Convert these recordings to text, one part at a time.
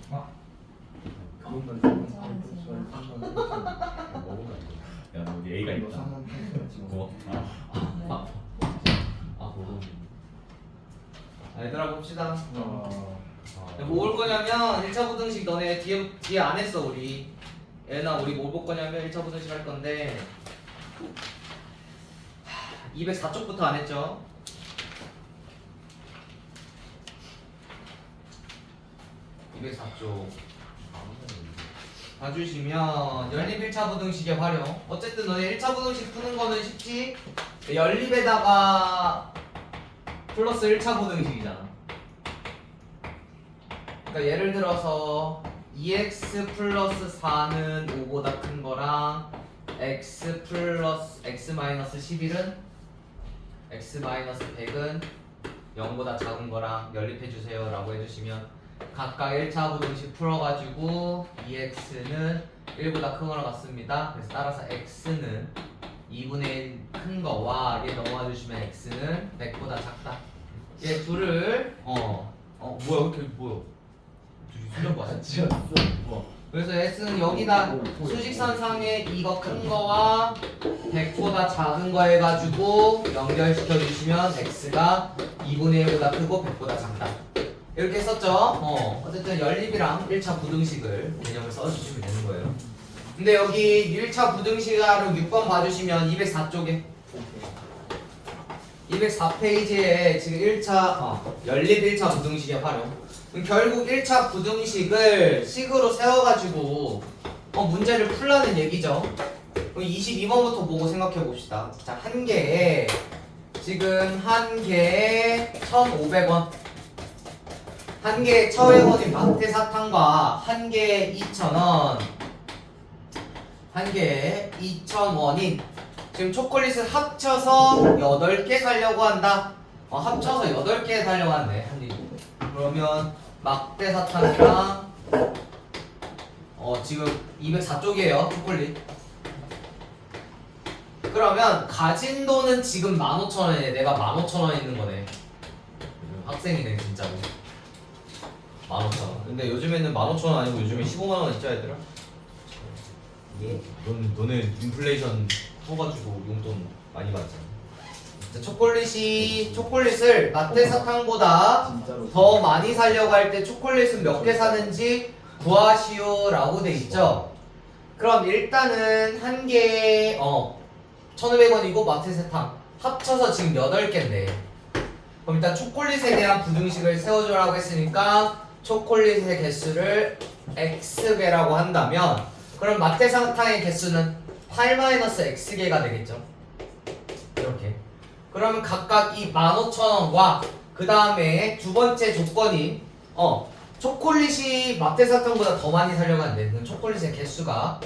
그것만 먹으면 안 돼. 야, 너 A가 있다. 뭐? 그거. 얘들아 봅시다. 뭐 올 거냐면 1차 부등식 너네 뒤에 안 했어 우리. 얘나 우리 뭐 볼 거냐면 1차 부등식 할 건데 204쪽부터 안 했죠? 204쪽 봐주시면 연립 1차 부등식의 활용. 어쨌든 너네 1차 부등식 푸는 거는 쉽지? 연립에다가 플러스 1차 부등식이잖아. 그러니까 예를 들어서 2x 플러스 4는 5보다 큰 거랑 x 플러스 x 마이너스 11은 x 마이너스 100은 0보다 작은 거랑 연립해주세요 라고 해주시면 각각 1차 부등식 풀어가지고 2x는 1보다 큰 거랑 같습니다. 그래서 따라서 x는 2분의 1 큰 거와 얘 넘어와주시면 x는 100보다 작다. 얘 둘을 뭐야 이렇게 뭐야 둘이 수정 맞았지? 그래서 x는 여기다 수직선상에 이거 큰 거와 100보다 작은 거 해가지고 연결시켜 주시면 x가 2분의 1보다 크고 100보다 작다. 이렇게 썼죠? 어쨌든 연립이랑 1차 부등식을 개념을 써주시면 되는 거예요. 근데 여기 1차 부등식으로 6번 봐주시면 204쪽에 204페이지에 지금 1차 연립 1차 부등식의 활용. 그럼 결국 1차 부등식을 식으로 세워가지고 문제를 풀라는 얘기죠. 그럼 22번부터 보고 생각해 봅시다. 자, 한 개에 지금 한 개에 1,500원. 한 개에 1,500원인 마태 사탕과 한 개에 2,000원. 한 개에 2,000원인 지금 초콜릿을 합쳐서 8개 사려고 한다. 합쳐서 8개 사려고 한대. 그러면 막대 사탕이랑 지금 204쪽이에요 초콜릿. 그러면 가진 돈은 지금 15,000원이네. 내가 15,000원 있는 거네. 학생이네 진짜로. 15,000원. 근데 요즘에는 15,000원 아니고 요즘에 15만원 있죠 얘들아? 예. 너네 인플레이션 터가지고 용돈 많이 받잖아. 초콜릿을 마태 사탕보다 더 많이 사려고 할 때 초콜릿은 몇 개 사는지 구하시오 라고 돼 있죠. 그럼 일단은 한 개에 1,500원이고 마태 사탕 합쳐서 지금 8개인데 그럼 일단 초콜릿에 대한 부등식을 세워주라고 했으니까 초콜릿의 개수를 x개라고 한다면 그럼 마태 사탕의 개수는 8-x개가 되겠죠. 이렇게. 그러면 각각 이 15,000원과 그 다음에 두 번째 조건이 초콜릿이 마태사탕보다 더 많이 사려고 하는데 그 초콜릿의 개수가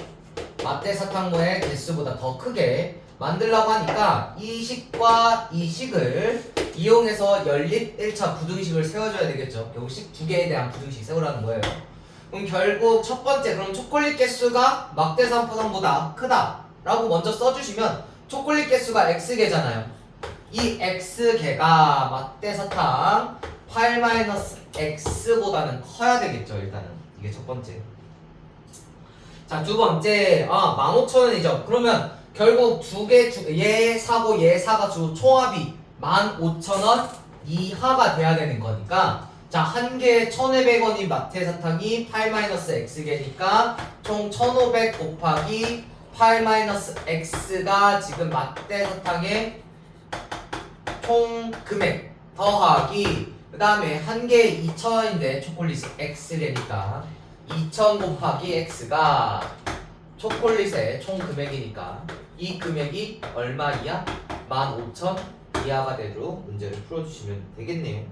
마태사탕의 개수보다 더 크게 만들려고 하니까 이 식과 이 식을 이용해서 연립 1차 부등식을 세워줘야 되겠죠. 결국 식 두 개에 대한 부등식 세우라는 거예요. 그럼 결국 첫 번째 그럼 초콜릿 개수가 막대사탕보다 크다 라고 먼저 써주시면 초콜릿 개수가 x개잖아요. 이 x개가 막대사탕 8-x보다는 커야 되겠죠. 일단은 이게 첫 번째. 자, 두 번째 15,000원이죠. 그러면 결국 얘 사고 얘 사가지고 총합이 15,000원 이하가 돼야 되는 거니까 자, 한 개에 1,500원이 마태사탕이 8-x개니까 총 1,500 곱하기 8-x가 지금 마태사탕의 총 금액 더하기 그 다음에 한 개에 2,000원인데 초콜릿이 x개니까 2,000 곱하기 x가 초콜릿의 총 금액이니까 이 금액이 얼마 이하? 15,000 이하가 되도록 문제를 풀어주시면 되겠네요.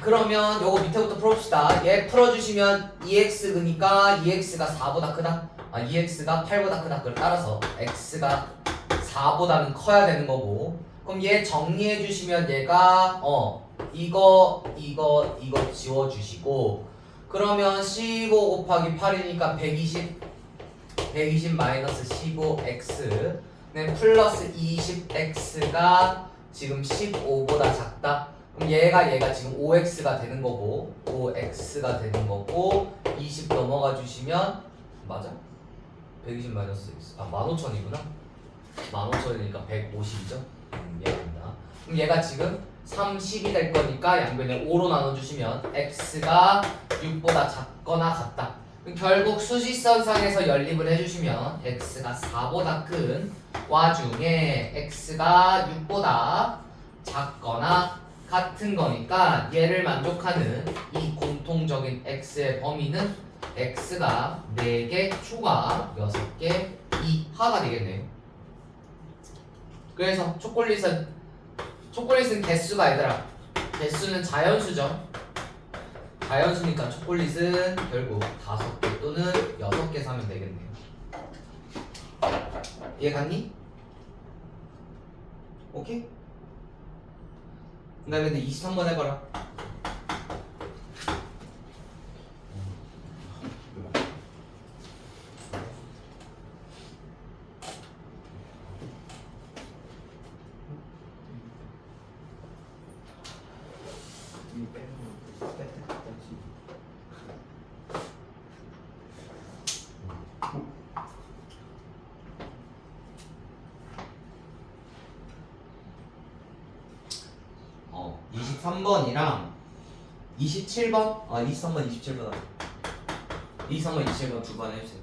그러면 요거 밑에부터 풀어봅시다. 얘 풀어주시면 2x니까 2x가 4보다 크다? 2x가 8보다 크다. 그걸 따라서 x가 4보다는 커야 되는 거고 그럼 얘 정리해 주시면 얘가 이거 지워주시고 그러면 15 곱하기 8이니까 120 마이너스 15x 네, 플러스 20x가 지금 15보다 작다. 그럼 얘가 지금 5x가 되는 거고 그대로 x가 되는 거고 20 넘어가 주시면 맞아? 120 마이너스 x 15,000이구나 15,000이니까 150이죠? 미안합니다. 그럼 얘가 지금 30이 될 거니까 양변에 5로 나눠주시면 x가 6보다 작거나 같다. 그럼 결국 수직선상에서 연립을 해주시면 x가 4보다 큰 와중에 x가 6보다 작거나 같은 거니까 얘를 만족하는 이 공통적인 x의 범위는 x가 4개 초과 6개 이하가 되겠네요. 그래서 초콜릿은 개수가 얘들아 개수는 자연수죠. 자연수니까 초콜릿은 결국 5개 또는 6개 사면 되겠네요. 이해 갔니? 오케이? 그 다음에 23번 해봐라. 어, 23번이랑 27번? 아, 23번, 27번. 23번, 27번 두 번 해주세요.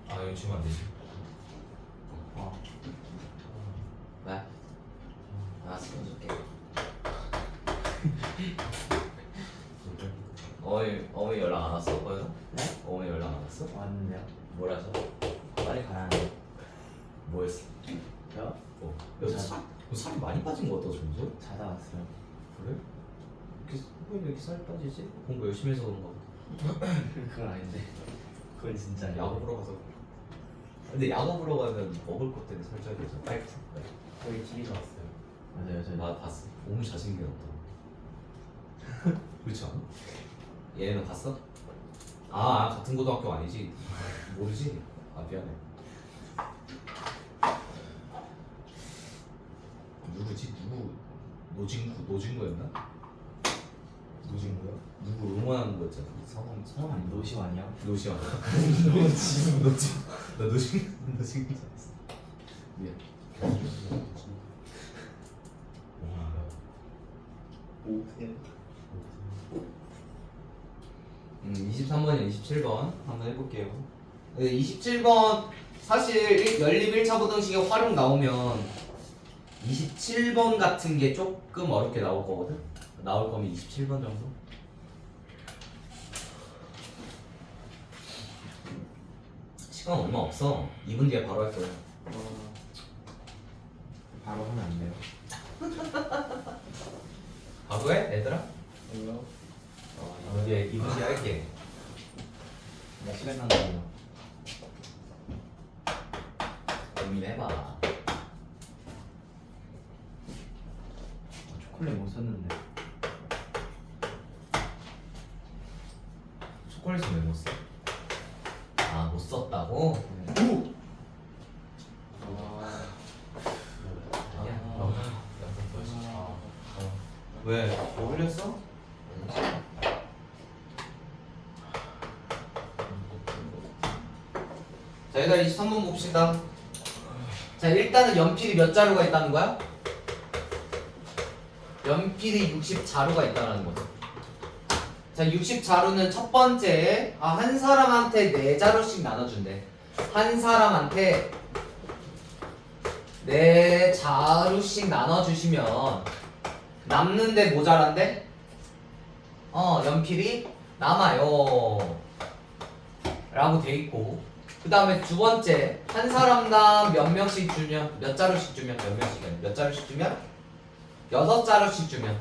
아, 여기 주면 안 되지. 왜? 알았어, 해줄게. 어머니 연락 안 왔어? 거기서? 네? 어머니 연락 안 왔어? 왔는데요. 뭐라서? 빨리 가야 하는데. 뭐였어? 저요? 살이 많이 빠진 거 같다, 점수? 자다 왔어요. 그래? 왜 이렇게 살이 빠지지? 공부 열심히 해서 그런가 보다. 그건 아닌데. 그건 진짜 야구 보러 가서. 근데 야구 보러 가면 먹을 것 때문에 살쪄야 되죠. 빨리 거의 TV가 왔어요. 맞아요, 저 나 봤어. 몸이 잘생겼다. 그렇지 않아? 얘는 봤어? 같은 고등학교 아니지? 모르지? 미안해. 누구지? 노진구였나? 노진구요? 누구 응원하는 거였잖아. 성함 아니 노시 아니야? 노시원. 나 노진 잘했어. 미안. 오트게. 23번이랑 27번 한번 해볼게요. 27번 사실 연립 1차 부등식에 활용 나오면 27번 같은 게 조금 어렵게 나올 거거든. 나올 거면 27번 정도. 시간 얼마 없어. 2분 뒤에 바로 할 거야. 바로 하면 안 돼요. 바로 해, 얘들아? 왜요? 2분 뒤에 할게. 나 시간 난다고요. 고민해봐. 초콜릿 못 샀는데. 초콜릿은 왜 못 써? 못 썼다고? 왜? 뭐 흘렸어? 자, 얘들아 23번 봅시다. 자, 일단은 연필이 몇 자루가 있다는 거야? 연필이 60자루가 있다는 거죠. 자, 60자루는 첫 번째, 한 사람한테 4자루씩 나눠준대. 한 사람한테 4자루씩 나눠주시면 남는데 모자란데? 연필이 남아요. 라고 돼 있고. 그 다음에 두 번째, 한 사람당 몇 명씩 주면, 몇 자루씩 주면, 몇 명씩, 몇 자루씩 주면? 6자루씩 주면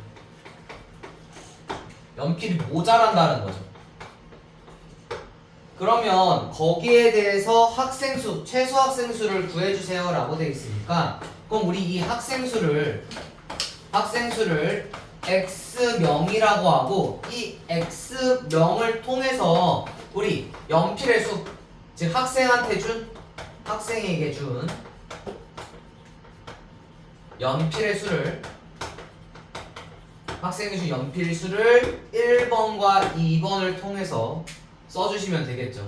연필이 모자란다는 거죠. 그러면 거기에 대해서 학생수, 최소 학생수를 구해주세요 라고 되어 있으니까 그럼 우리 이 학생수를 x명이라고 하고 이 x명을 통해서 우리 연필의 수, 즉 학생에게 준 연필의 수를 학생수 연필수를 1번과 2번을 통해서 써주시면 되겠죠.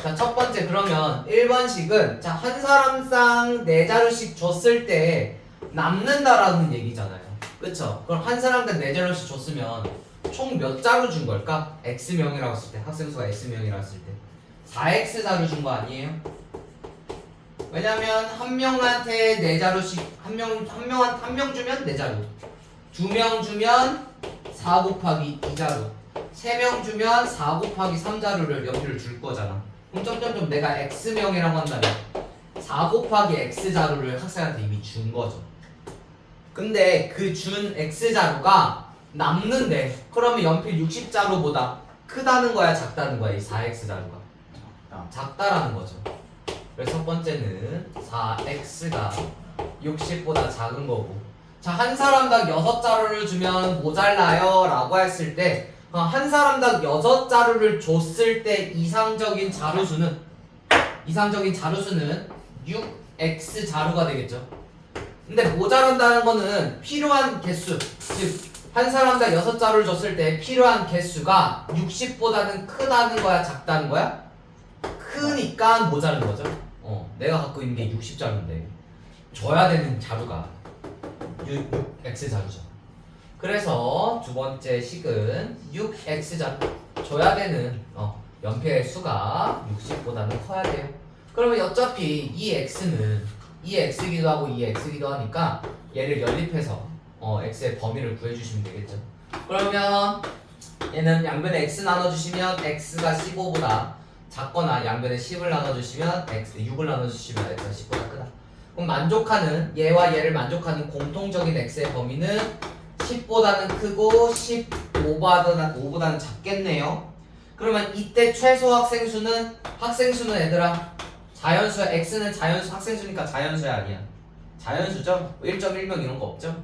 자, 첫 번째 그러면 1번식은 자, 한 사람당 4자루씩 줬을 때 남는다라는 얘기잖아요. 그쵸? 그럼 한 사람당 4자루씩 줬으면 총 몇 자루 준 걸까? X명이라고 했을 때, 학생수가 X명이라고 했을 때 4X자루 준 거 아니에요? 왜냐면 한 명한테 4자루씩 한 명 주면 4자루, 2명 주면 4 곱하기 2자루, 3명 주면 4 곱하기 3자루를 연필을 줄 거잖아. 그럼 점점점 내가 X명이라고 한다면 4 곱하기 X자루를 학생한테 이미 준 거죠. 근데 그 준 X자루가 남는데 그러면 연필 60자루보다 크다는 거야 작다는 거야 이 4X자루가? 작다라는 거죠. 그래서 첫 번째는 4X가 60보다 작은 거고, 자, 한 사람당 6자루를 주면 모자라요 라고 했을 때 한 사람당 6자루를 줬을 때 이상적인 자루수는 6X자루가 되겠죠. 근데 모자란다는 거는 필요한 개수, 즉 한 사람당 6자루를 줬을 때 필요한 개수가 60보다는 크다는 거야 작다는 거야? 크니까 모자른 거죠. 내가 갖고 있는 게 60자루인데 줘야 되는 자루가 6X자루죠. 그래서 두 번째 식은 6X자루 줘야 되는 연필의 수가 60보다는 커야 돼요. 그러면 어차피 이 X는 이 X기도 하고 이 X기도 하니까 얘를 연립해서 X의 범위를 구해주시면 되겠죠. 그러면 얘는 양변에 X 나눠주시면 X가 15보다 작거나 양변에 10을 나눠주시면 6을 나눠주시면 X가 10보다 크다. 그럼 만족하는 얘와 얘를 만족하는 공통적인 X의 범위는 10보다는 크고 15보다는 작겠네요. 그러면 이때 최소 학생수는 얘들아 자연수야. X는 자연수, 학생수니까 자연수야 아니야? 자연수죠? 1.1명 이런 거 없죠?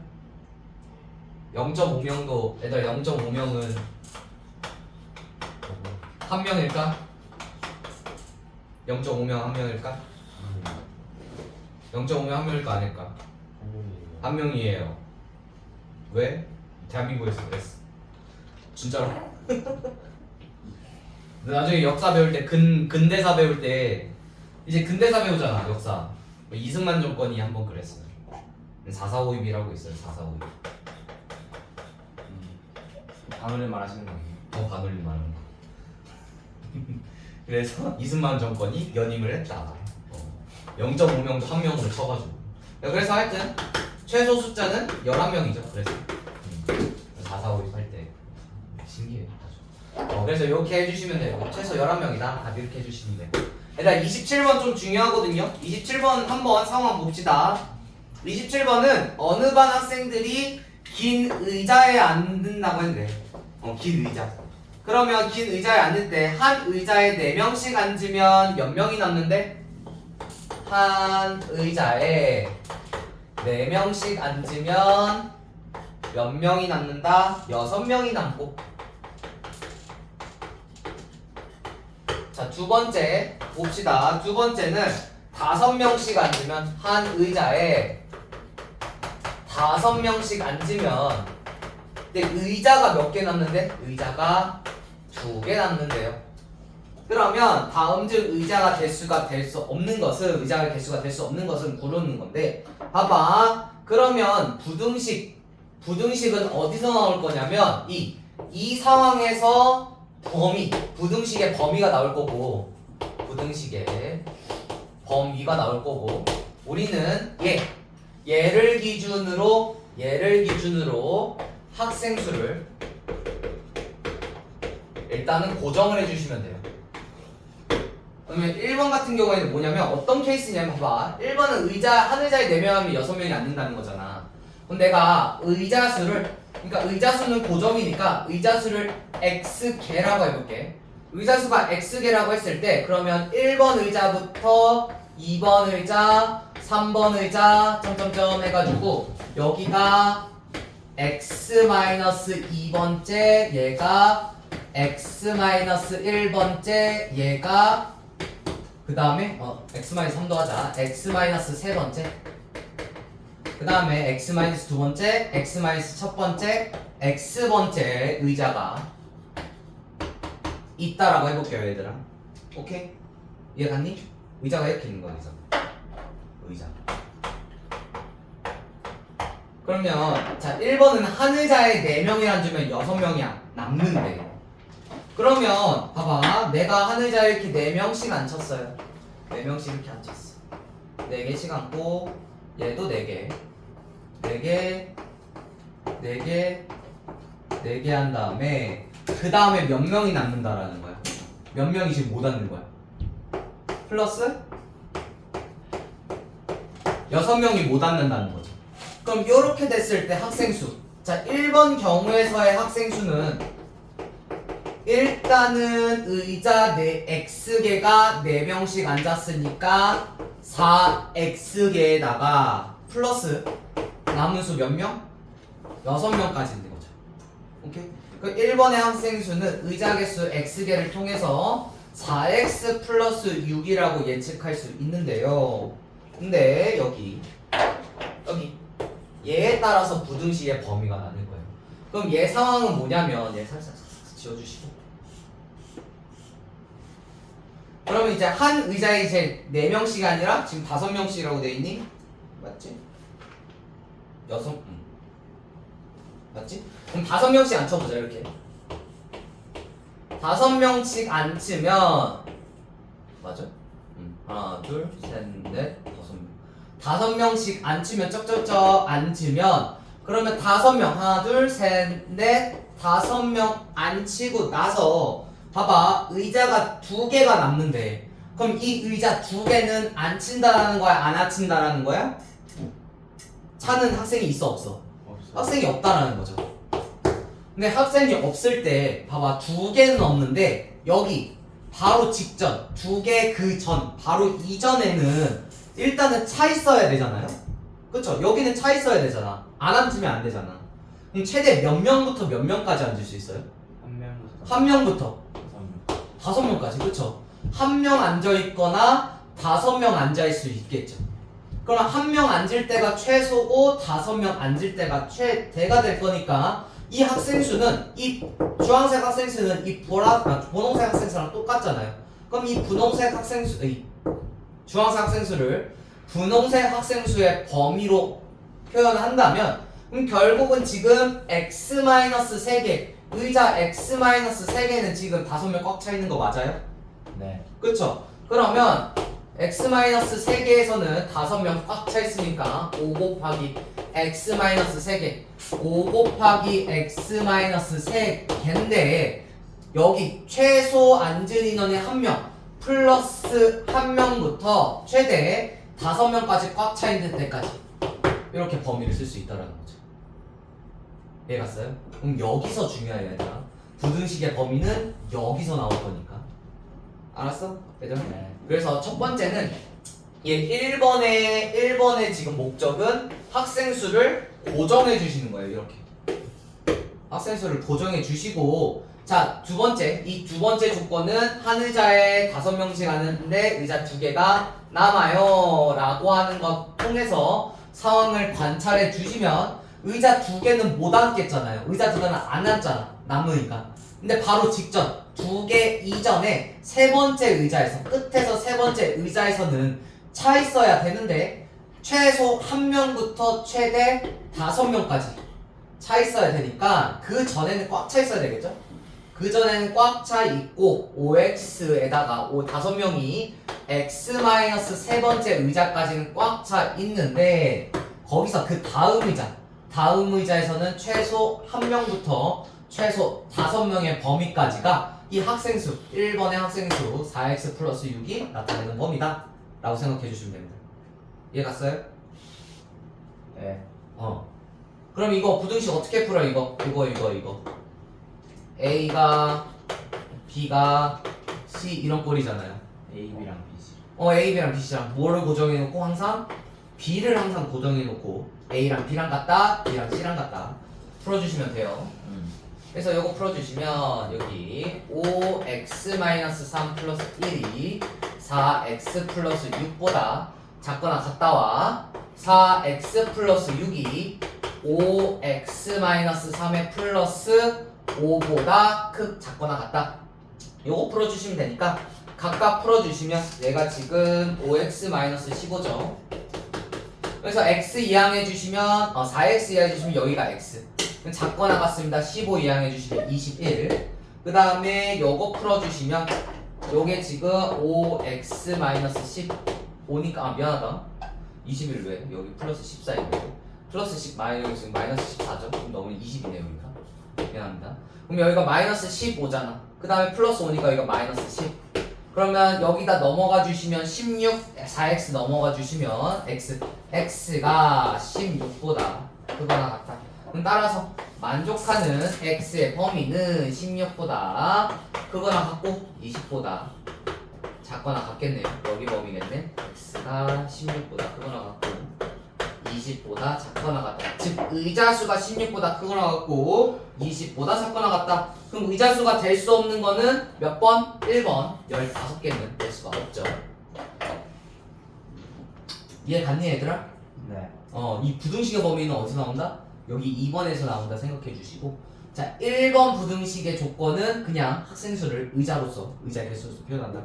0.5명도 얘들아 0.5명은 한 명일까? 0.5명 한 명일까? 0.5명 한 명일까 아닐까? 한 명이에요. 왜? 대한민국에서 그랬어. 진짜로. 나중에 역사 배울 때 근대사 배울 때 이제 근대사 배우잖아. 역사. 이승만 정권이 한번 그랬어요. 4.4.5입이라고 있어요. 4.4.5입. 방울을 말하시는 거 아니에요? 반올림 말하는 거. 그래서 이승만 정권이 연임을 했다. 0.5명도 한 명으로 쳐가지고. 그래서 하여튼 최소 숫자는 11명이죠. 그래서 4.4.5입 할 때 신기해요. 그래서 이렇게 해주시면 돼요. 최소 11명이다. 답 이렇게 해주시면 돼요. 일단 27번 좀 중요하거든요. 27번 한번 상황 봅시다. 27번은 어느 반 학생들이 긴 의자에 앉는다고 했네. 긴 의자. 그러면 긴 의자에 앉을 때 한 의자에 4명씩 앉으면 몇 명이 남는데? 한 의자에 4명씩 앉으면 몇 명이 남는다? 6명이 남고. 자, 두 번째 봅시다. 두 번째는 5명씩 앉으면 한 의자에 5명씩 앉으면 근데 의자가 몇 개 남는데? 의자가 2개 남는데요. 그러면 다음 중 의자가 개수가 될 수 없는 것은 의자가 개수가 될 수 없는 것은 고르는 건데 봐봐. 그러면 부등식은 어디서 나올 거냐면 이 상황에서 부등식의 범위가 나올 거고 부등식의 범위가 나올 거고 우리는 얘를 기준으로 학생수를 일단은 고정을 해주시면 돼요. 그러면 1번 같은 경우에는 뭐냐면 어떤 케이스냐면 봐봐. 1번은 한 의자에 4명 하면 6명이 앉는다는 거잖아. 그럼 내가 그러니까 의자수는 고정이니까 의자수를 X개라고 해볼게. 의자수가 X개라고 했을 때 그러면 1번 의자부터 2번 의자, 3번 의자 점점점 해가지고 여기가 X-2번째 얘가 X-1번째 얘가 그 다음에 X-3도 하자. X-3번째 그 다음에 x 마이너스 두 번째, x 마이너스 첫 번째, x 번째 의자가 있다라고 해볼게요, 얘들아. 오케이? 이해 갔니? 의자가 이렇게 있는 거야, 의자. 그러면 자 1번은 한 의자에 4명이란 주면 6명이 남는데, 그러면 봐봐, 내가 한 의자에 이렇게 4명씩 앉혔어요. 4명씩 이렇게 앉혔어. 4개씩 앉고 얘도 4개 4개 4개 4개 한 다음에 그 다음에 몇 명이 남는다라는 거야. 몇 명이 지금 못 앉는 거야. 플러스 6명이 못 앉는다는 거죠. 그럼 이렇게 됐을 때 학생 수, 자 1번 경우에서의 학생 수는 일단은 의자 X개가 4명씩 앉았으니까 4X개에다가 플러스 남은 수 몇 명? 6명까지 있는 거죠. 오케이? 그 1번의 학생 수는 의자 개수 X개를 통해서 4X 플러스 6이라고 예측할 수 있는데요. 근데 여기 얘에 따라서 부등식의 범위가 나뉠 거예요. 그럼 얘 상황은 뭐냐면, 얘 살짝 지워주시고, 그러면 이제 한 의자에 이제 4명씩이 아니라 지금 5명씩이라고 돼 있니? 맞지? 6, 맞지? 그럼 5명씩 앉혀보자. 이렇게 5명씩 앉히면 맞아? 하나, 둘, 셋, 넷, 5명. 5명씩 앉히면 쩍쩍쩍 앉으면, 그러면 5명, 하나, 둘, 셋, 넷, 5명 앉히고 나서 봐봐, 의자가 2개가 남는데, 그럼 이 의자 2개는 앉힌다라는 거야, 안 앉힌다라는 거야? 차는 학생이 있어, 없어? 학생이 없다라는 거죠. 근데 학생이 없을 때 봐봐, 2개는 없는데 여기 바로 직전, 2개 그 전, 바로 이전에는 일단은 차 있어야 되잖아요. 그쵸? 여기는 차 있어야 되잖아. 안 앉으면 안 되잖아. 그럼 최대 몇 명부터 몇 명까지 앉을 수 있어요? 한 명부터 5명까지. 그쵸? 한 명 앉아있거나 5명 앉아있을 수 있겠죠. 그럼 한 명 앉을 때가 최소고 5명 앉을 때가 최대가 될 거니까, 이 학생 수는, 이 주황색 학생 수는 이 분홍색 학생 수랑 똑같잖아요. 그럼 이 분홍색 학생 수, 이 주황색 학생 수를 분홍색 학생 수의 범위로 표현한다면, 그럼 결국은 지금 x-3개, 의자 x-3개는 지금 5명 꽉 차 있는 거 맞아요? 네. 그쵸? 그러면 x-3개에서는 5명 꽉 차 있으니까 5 곱하기 x-3개, 5 곱하기 x-3개인데, 여기 최소 앉은 인원이 1명 플러스 1명부터 최대 5명까지 꽉 차 있는 데까지 이렇게 범위를 쓸 수 있다는 거죠. 이해 갔어요? 그럼 여기서 중요해요, 얘들아. 부등식의 범위는 여기서 나올 거니까. 알았어? 얘들아? 네. 그래서 첫 번째는 얘 1번의 지금 목적은 학생 수를 고정해 주시는 거예요. 이렇게 학생 수를 고정해 주시고, 자, 두 번째, 이 두 번째 조건은 한 의자에 5명씩 앉는데 의자 2개가 남아요 라고 하는 것 통해서 상황을 관찰해 주시면, 의자 2개는 못 앉겠잖아요. 의자 2개는 안 앉잖아, 남으니까. 근데 바로 직전 2개 이전에 세 번째 의자에서, 끝에서 세 번째 의자에서는 차 있어야 되는데 최소 1명부터 최대 5명까지 차 있어야 되니까 그 전에는 꽉 차 있어야 되겠죠? 그 전에는 꽉 차 있고 5x에다가 5명이 x- 세 번째 의자까지는 꽉 차 있는데, 거기서 그 다음 의자에서는 최소 1명부터 최소 5명의 범위까지가 이 학생수, 1번의 학생수 4x 플러스 6이 나타내는 범위다 라고 생각해 주시면 됩니다. 이해 갔어요? 네. 그럼 이거 부등식 어떻게 풀어? 이거 A가 B가 C 이런 꼴이잖아요. A, B랑 B, C. A, B랑 B, C랑 뭐를 고정해 놓고 항상 B를 항상 고정해 놓고 A랑 B랑 같다, B랑 C랑 같다 풀어주시면 돼요. 그래서 이거 풀어주시면 여기 5x-3 플러스 1이 4x 플러스 6보다 작거나 같다와 4x 플러스 6이 5x 마이너스 3의 플러스 5보다 작거나 같다. 요거 풀어주시면 되니까 각각 풀어주시면 얘가 지금 5x 마이너스 15죠. 그래서 x 이항해 주시면 4x 이항해 주시면 여기가 x. 작거나 같습니다. 15 이항해 주시면 21. 그 다음에 요거 풀어주시면 요게 지금 5x 마이너스 10 5니까 미안하다. 21 왜? 여기 플러스 14이고 플러스 10 마이너스 14죠. 그럼 너무 20이네요 여기가. 미안합니다. 그럼 여기가 마이너스 15잖아. 그 다음에 플러스 5니까 여기가 마이너스 10. 그러면 여기다 넘어가 주시면 16 4x 넘어가 주시면 x가 16보다 크거나 같다. 그럼 따라서 만족하는 x의 범위는 16보다 크거나 같고 20보다 작거나 같겠네요. 여기 범위겠네. x가 16보다 크거나 같고 20보다 작거나 같다. 즉 의자수가 16보다 크거나 같고 20보다 작거나 같다. 그럼 의자수가 될 수 없는 거는 몇 번? 1번 15개는 될 수가 없죠. 이해 갔니 얘들아? 네. 이 부등식의 범위는 어디서 나온다? 여기 2번에서 나온다 생각해 주시고, 자 1번 부등식의 조건은 그냥 학생 수를 의자로서 의자의 개수로서 표현한다.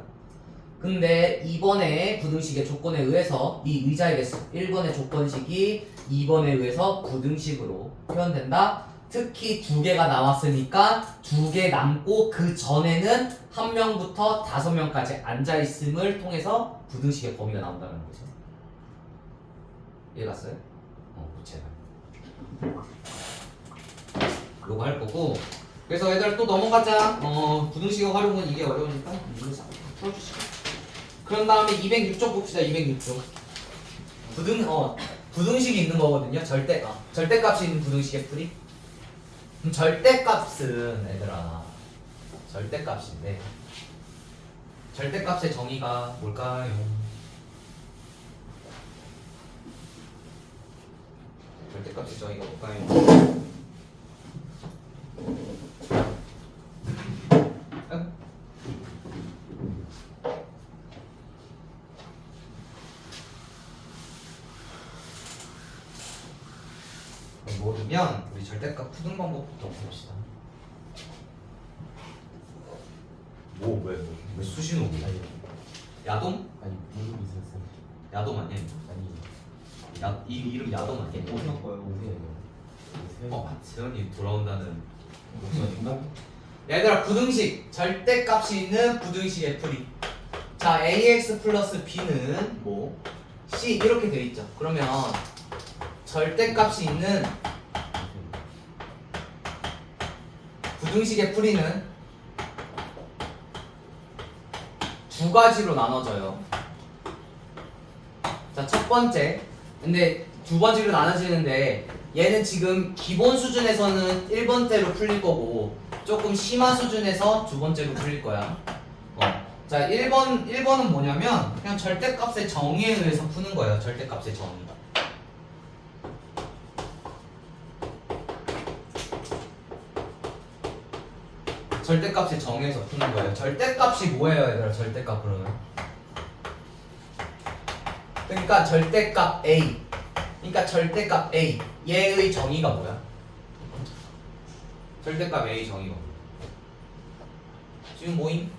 근데 2번의 부등식의 조건에 의해서 이 의자의 개수 1번의 조건식이 2번에 의해서 부등식으로 표현된다. 특히 2개가 나왔으니까 2개 남고 그 전에는 1명부터 5명까지 앉아있음을 통해서 부등식의 범위가 나온다는 거죠. 이해 갔어요? 제발. 요거 할 거고. 그래서 얘들 또 넘어가자. 부등식의 활용은 이게 어려우니까 이거 풀어주시고. 그런 다음에 206쪽 봅시다. 206쪽. 부등식이 있는 거거든요. 절대값이 있는 부등식의 풀이. 그럼 절대값은 얘들아 절대값인데 절대값의 정의가 뭘까요? 절대값의 정의가 뭘까요? 모르면 우리 절대값 푸는 방법부터 봅시다. 왜 수신호 뭐야? 야동? 아니 무슨 있었어요? 야동 아니야? 아니 이 이름 야동 아니야? 어떤 거요? 오세요. 세연이 돌아온다는 목소리인가? 얘들아 부등식 절대값이 있는 부등식의 풀이. 자 ax 플러스 b는 뭐 c 이렇게 돼 있죠. 그러면 절대값이 있는 부등식의 풀이는 두 가지로 나눠져요. 자, 첫 번째. 근데 두 번째로 나눠지는데 얘는 지금 기본 수준에서는 1번째로 풀릴 거고 조금 심화 수준에서 두 번째로 풀릴 거야. 자, 1번은 뭐냐면 그냥 절대값의 정의에 의해서 푸는 거예요. 절대값의 정의. 절대값의 정의에서 푸는 거예요. 절대값이 뭐예요, 얘들아? 절대값 그러면. 그러니까 절대값 A. 그러니까 절대값 A. 얘의 정의가 뭐야? 절대값 A 정의가 뭐야? 지금 뭐임?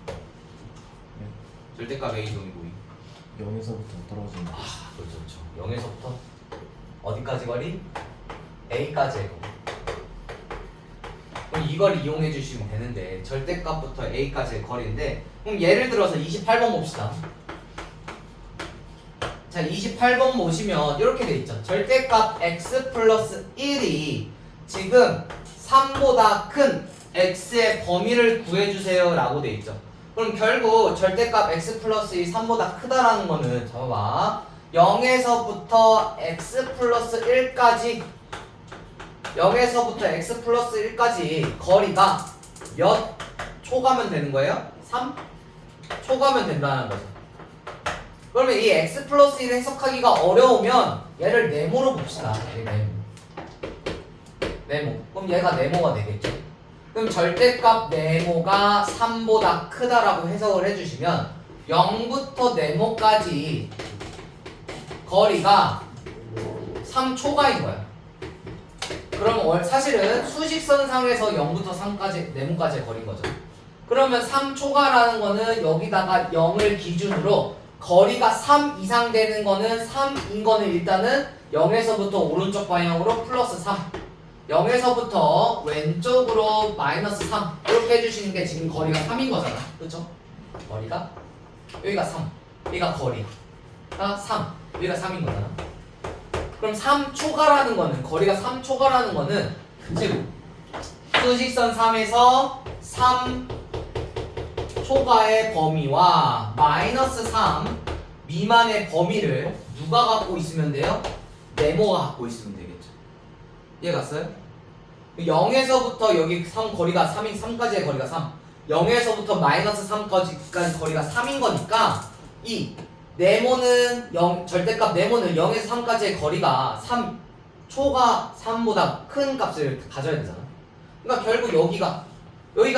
네. 절대값 A 정의 뭐임? 0에서부터 떨어진다. 그렇죠. 0에서부터 어디까지 거리? A까지의 거리. 그럼 이걸 이용해 주시면 되는데 절대값부터 A까지의 거리인데 그럼 예를 들어서 28번 봅시다. 자 28번 보시면 이렇게 돼 있죠. 절대값 x 플러스 1이 지금 3보다 큰 x의 범위를 구해주세요 라고 돼 있죠. 그럼 결국 절대값 x 플러스 1이 3보다 크다라는 거는 잡아봐 0에서부터 x 플러스 1까지 0에서부터 x 플러스 1까지 거리가 몇 초 가면 되는 거예요? 3? 초 가면 된다는 거죠. 그러면 이 x 플러스 1 해석하기가 어려우면 얘를 네모로 봅시다. 네모. 그럼 얘가 네모가 되겠죠. 그럼 절대값 네모가 3보다 크다라고 해석을 해주시면 0부터 네모까지 거리가 3초가인 거야. 그러면 사실은 수직선상에서 0부터 3까지 네모까지의 거리인 거죠. 그러면 3초가라는 거는 여기다가 0을 기준으로 거리가 3 이상 되는 거는 3인 거는 일단은 0에서부터 오른쪽 방향으로 플러스 3, 0에서부터 왼쪽으로 마이너스 3 이렇게 해주시는 게 지금 거리가 3인 거잖아. 그쵸? 거리가 여기가 3, 여기가 거리가 3, 여기가 3인 거잖아. 그럼 3초가라는 거는 거리가 3초가라는 거는 즉 수직선 3에서 3초가의 범위와 마이너스 3 미만의 범위를 누가 갖고 있으면 돼요? 네모가 갖고 있으면 되겠죠. 이해 갔어요? 0에서부터 여기 3 거리가 3인 3까지의 거리가 3, 0에서부터 마이너스 3까지 거리가 3인 거니까 이 네모는 0, 절대값 네모는 0에서 3까지의 거리가 3, 초가 3보다 큰 값을 가져야 되잖아. 그러니까 결국 여기가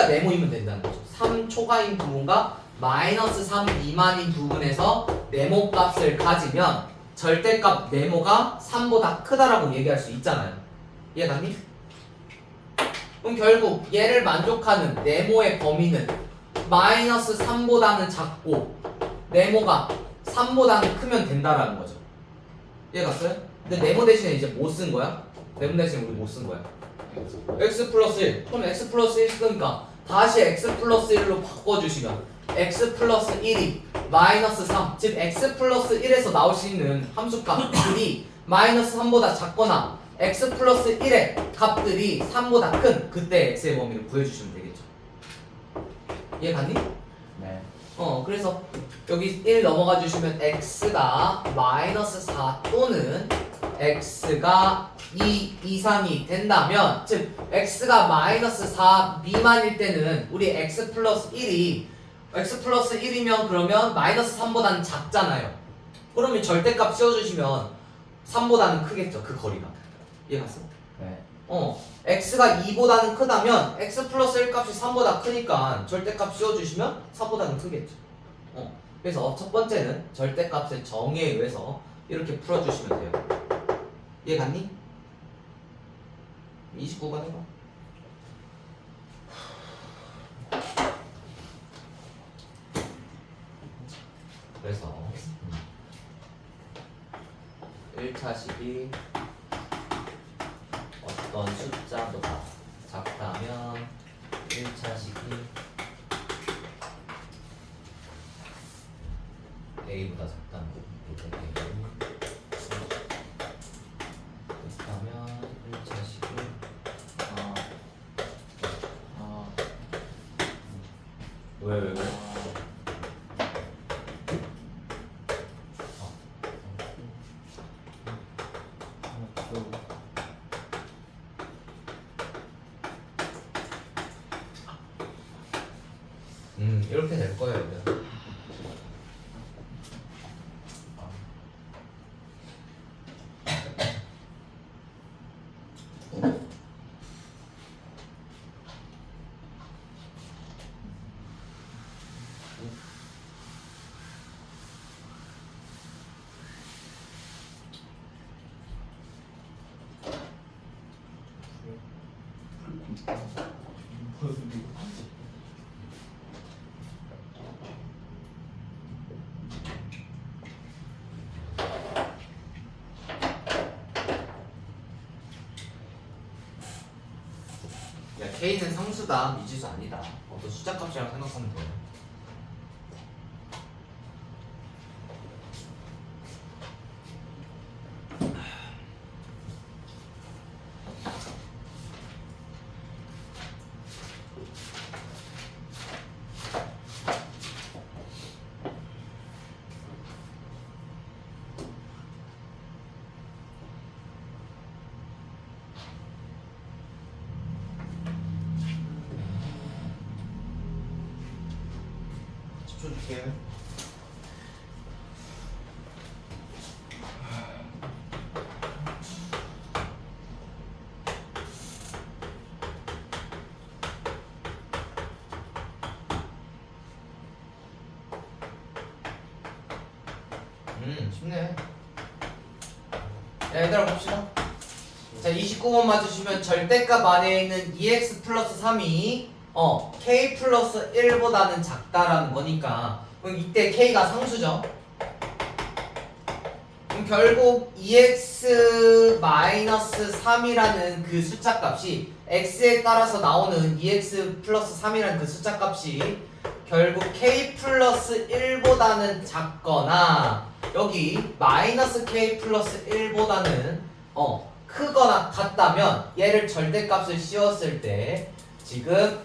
네모이면 된다는 거죠. 3초가인 부분과 마이너스 3 미만인 부분에서 네모 값을 가지면 절대값 네모가 3보다 크다라고 얘기할 수 있잖아요. 이해갔니? 그럼 결국 얘를 만족하는 네모의 범위는 마이너스 3보다는 작고 네모가 3보다는 크면 된다라는 거죠. 이해갔어요? 근데 네모 대신에 이제 뭐 쓴 거야? 네모 대신에 우리 뭐 쓴 거야? x 플러스 1. 그럼 x 플러스 1 쓰니까 다시 x 플러스 1로 바꿔주시면 x 플러스 1이 마이너스 3, 즉 x 플러스 1에서 나올 수 있는 함수값들이 마이너스 3보다 작거나 x 플러스 1의 값들이 3보다 큰 그때 x의 범위를 구해주시면 되겠죠. 이해갔니? 네. 그래서 여기 1 넘어가 주시면 x가 마이너스 4 또는 x가 2 이상이 된다면, 즉 x가 마이너스 4 미만일 때는 우리 x 플러스 1이면 그러면 마이너스 3보다는 작잖아요. 그러면 절대값 씌워주시면 3보다는 크겠죠, 그 거리가. 이해 갔어? 네. x가 2보다는 크다면 x 플러스 1 값이 3보다 크니까 절대값 씌워주시면 3보다는 크겠죠. 그래서 첫 번째는 절대값의 정의에 의해서 이렇게 풀어주시면 돼요. 이해 갔니? 29번 해봐. 그래서 1차 식이 어떤 숫자보다 작다면 1차 식이 A보다 작다는 거죠. 그렇다면 1차 식이 왜? 이렇게 될 거예요. 그래서. 야, K는 상수다, 미지수 아니다. 어떤 숫자 값이라고 생각하면 돼요. 줄게요. 쉽네. 얘들아 봅시다. 자 29번 맞으시면 절대값 안에 있는 2x 플러스 3이 k 플러스 1보다는 작다라는 거니까 그럼 이때 k가 상수죠. 그럼 결국 2x 마이너스 3이라는 그 숫자 값이 x에 따라서 나오는 2x 플러스 3이라는 그 숫자 값이 결국 k 플러스 1보다는 작거나 여기 마이너스 k 플러스 1보다는 크거나 같다면 얘를 절대값을 씌웠을 때 지금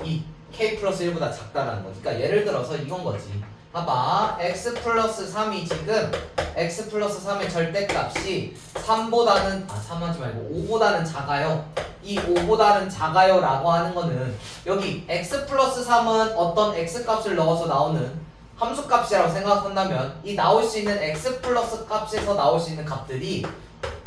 이 k 플러스 1보다 작다라는 거지. 그러니까 예를 들어서 이건 거지. 봐봐 x 플러스 3이 지금 x 플러스 3의 절대값이 3보다는 3 하지 말고 5보다는 작아요. 이 5보다는 작아요 라고 하는 거는 여기 x 플러스 3은 어떤 x 값을 넣어서 나오는 함수 값이라고 생각한다면 이 나올 수 있는 x 플러스 값에서 나올 수 있는 값들이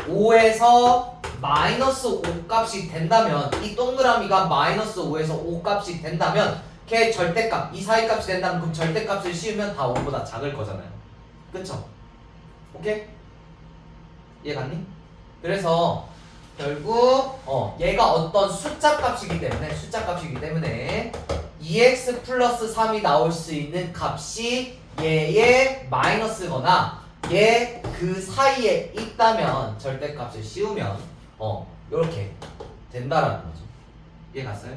5에서 마이너스 5 값이 된다면 이 동그라미가 마이너스 5에서 5 값이 된다면 걔 절대값 이 사이 값이 된다면 그럼 절대값을 씌우면 다 5보다 작을 거잖아요. 그쵸? 오케이? 이해 갔니? 그래서 결국 얘가 어떤 숫자 값이기 때문에 2x 플러스 3이 나올 수 있는 값이 얘의 마이너스거나 얘 그 사이에 있다면 절대값을 씌우면 요렇게 된다라는 거죠. 이해 갔어요?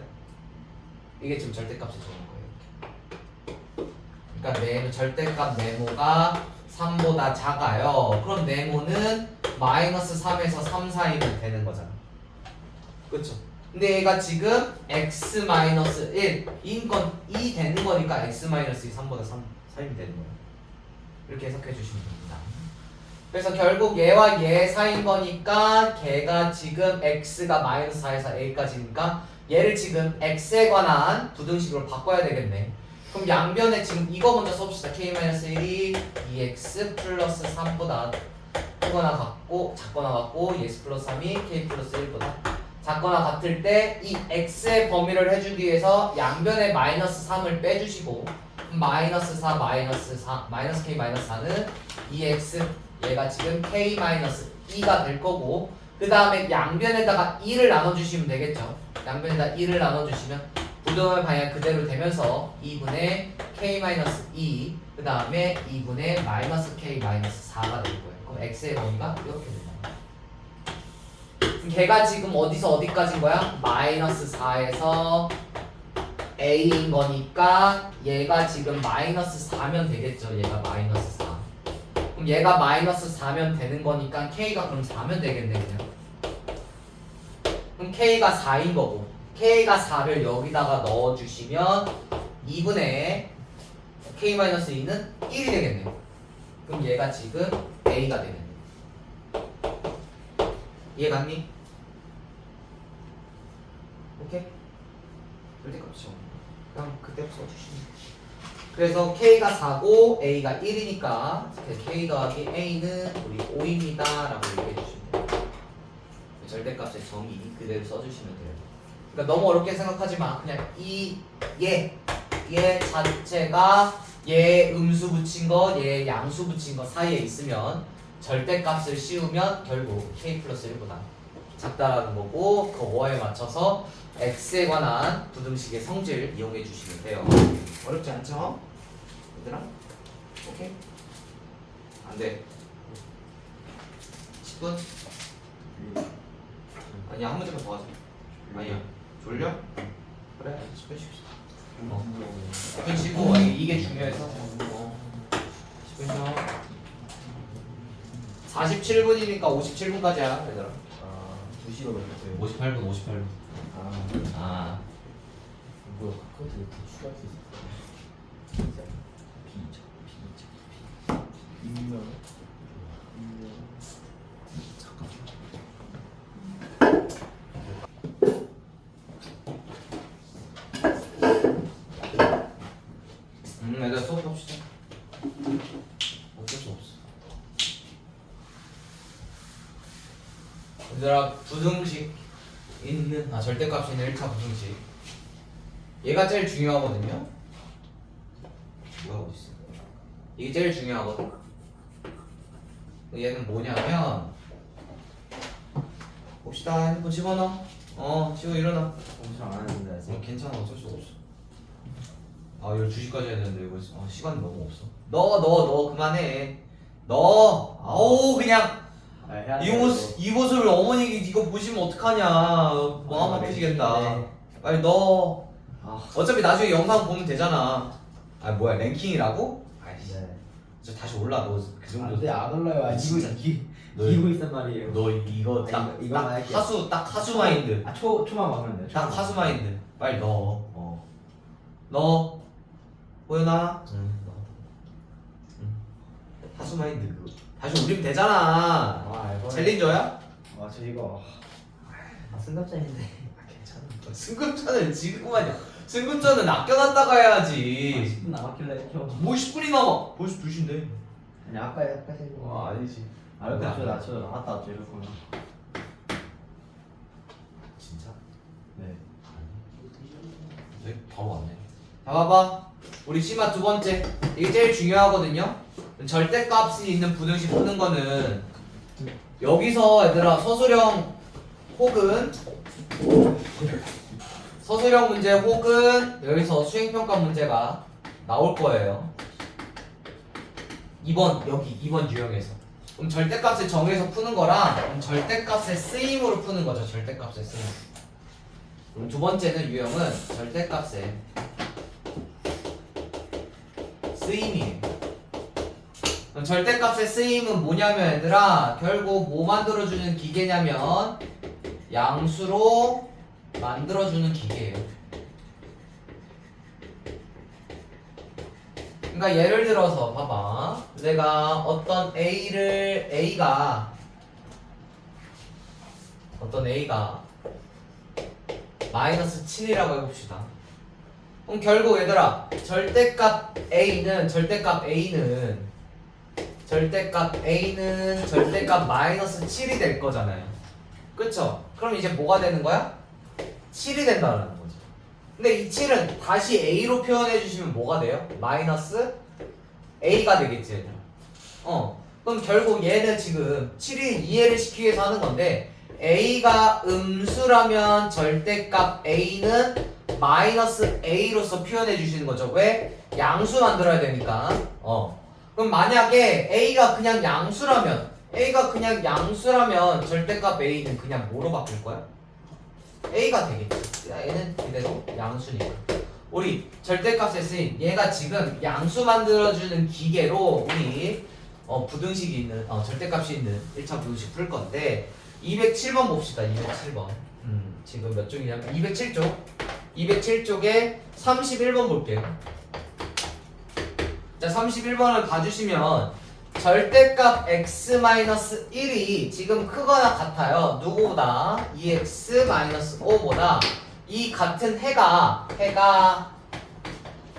이게 지금 절대값을 적은 거예요. 그러니까 절대값 네모가 3보다 작아요. 그럼 네모는 마이너스 3에서 3 사이면 되는 거잖아. 그쵸? 근데 얘가 지금 x 마이너스 1인 건 2 되는 거니까 x 마이너스 2 3보다 3 사이면 되는 거예요. 이렇게 해석해 주시면 됩니다. 그래서 결국 얘와 얘 사이인 거니까 걔가 지금 x가 마이너스 4에서 a까지니까 얘를 지금 x에 관한 부등식으로 바꿔야 되겠네. 그럼 양변에 지금 이거 먼저 써봅시다. k-1이 2x 플러스 3보다 크거나 같고 작거나 같고 2x 플러스 3이 k 플러스 1보다 작거나 같을 때 이 x의 범위를 해주기 위해서 양변에 마이너스 3을 빼주시고 마이너스 4 마이너스 4 마이너스 k 마이너스 4는 2x 얘가 지금 k 마이너스 2가 될 거고 그 다음에 양변에다가 2를 나눠주시면 되겠죠. 양변에다 2를 나눠주시면 부등호의 방향 그대로 되면서 2분의 k-2 그 다음에 2분의 마이너스 k-4가 될 거예요. 그럼 x의 범위가 이렇게 된다. 그럼 걔가 지금 어디서 어디까지인 거야? 마이너스 4에서 a인 거니까 얘가 지금 마이너스 4면 되겠죠. 얘가 마이너스 4. 그럼 얘가 마이너스 4면 되는 거니까 k가 그럼 4면 되겠네 그냥. 그럼 k가 4인 거고 k가 4를 여기다가 넣어주시면 2분의 k-2는 1이 되겠네요. 그럼 얘가 지금 a가 되겠네. 이해 갔니? 오케이? 절대값이죠. 그럼 그대로 써주시면 돼요. 그래서 k가 4고 a가 1이니까 k 더하기 a는 우리 5입니다 라고 얘기해 주시면 돼요. 절대값의 정의 그대로 써주시면 돼요. 그러니까 너무 어렵게 생각하지 마. 그냥 얘 자체가 얘 음수 붙인 거, 얘 양수 붙인 거 사이에 있으면 절대값을 씌우면 결국 k 플러스 1보다 작다라는 거고 그 5에 맞춰서 x에 관한 부등식의 성질 이용해 주시면 돼요. 어렵지 않죠? 얘들아? 오케이? 안 돼. 10분? 아니야, 한 문제만 더 하자. 아니야. 졸려? 그래, 10분 쉽시다. 10분 쉬고 이게 중요해서 10분 쉬어. 47분이니까 57분까지야 얘들아. 2시간 넘었어요. 58분 58분. 뭐야 그것도 이렇게 추가할 수 있어. 비자. 얘들아 수업해봅시다. 어쩔 수 없어. 얘들아 부등식 있는 절대값이 있는 1차 부등식 얘가 제일 중요하거든요. 뭐가 어딨어? 이게 제일 중요하거든. 얘는 뭐냐면 봅시다. 핸드폰 집어넣어. 지호 일어나. 엄청 안 하는데 아직. 괜찮아. 어쩔 수 없어. 12시까지 해야 되는데 이거 시간이 너무 없어. 너 그만해. 아우 그냥 아, 해야 이 돼, 모습을 어머니 이거 보시면 어떡하냐. 마음 아프시겠다. 빨리 넣어. 아, 어차피 나중에 영상 보면 되잖아. 뭐야 랭킹이라고? 아이씨. 네. 저 다시 올라. 너 그 정도. 안돼 안 올라요. 아, 진짜. 이기고 있단 말이에요. 너 이거 딱 이거만 할게요. 하수 마인드. 초만 막으면 돼. 딱 하수 마인드. 빨리 넣어. 넣어. 보여나? 응. 넣어. 하수 마인드 그거. 다시 올리면 되잖아. 이번에- 챌린저야? 저 이거 승급자인데. 괜찮아. 승급전은 지금만이야. 승급전은 아껴놨다가 해야지. 10분 남았길래 켜. 뭐 10분이 남아. 벌써 2시인데. 아니 아까 생각. 아니지. 이렇게 저 나갔다 왔죠 이렇게. 진짜? 네. 여기 바로 왔네. 자 봐봐. 우리 심화 두 번째. 이게 제일 중요하거든요. 절대값이 있는 부등식 푸는 거는 여기서 얘들아 서술형 문제 혹은 여기서 수행평가 문제가 나올 거예요. 2번 유형에서. 그럼 절대값을 정해서 푸는 거랑 절대값의 쓰임으로 푸는 거죠. 절대값의 쓰임. 그럼 두 번째는 유형은 절대값의 쓰임이에요. 그럼 절대값의 쓰임은 뭐냐면 얘들아 결국 뭐 만들어주는 기계냐면 양수로 만들어주는 기계예요. 그러니까 예를 들어서 봐봐. 내가 어떤 A가 마이너스 7이라고 해봅시다. 그럼 결국 얘들아 절대값 A는 절대값 마이너스 7이 될 거잖아요. 그쵸? 그럼 이제 뭐가 되는 거야? 7이 된다는 거죠. 근데 이 7은 다시 A로 표현해 주시면 뭐가 돼요? 마이너스 A가 되겠지 얘들아. 그럼 결국 얘는 지금 7을 이해를 시키기 위해서 하는 건데 A가 음수라면 절대값 A는 마이너스 A로서 표현해 주시는 거죠. 왜? 양수 만들어야 되니까. 그럼 만약에 A가 그냥 양수라면 절대값 A는 그냥 뭐로 바뀔 거야? A가 되겠지. 얘는 그대로 양수니까. 우리 절대값에 쓰인 얘가 지금 양수 만들어주는 기계로 우리 부등식이 있는 절대값이 있는 1차 부등식 풀 건데 207번 봅시다. 207번. 지금 몇 쪽이냐면 207쪽. 207쪽에 31번 볼게요. 자, 31번을 봐주시면 절대값 x-1이 지금 크거나 같아요. 누구보다? 2x-5보다 이 같은 해가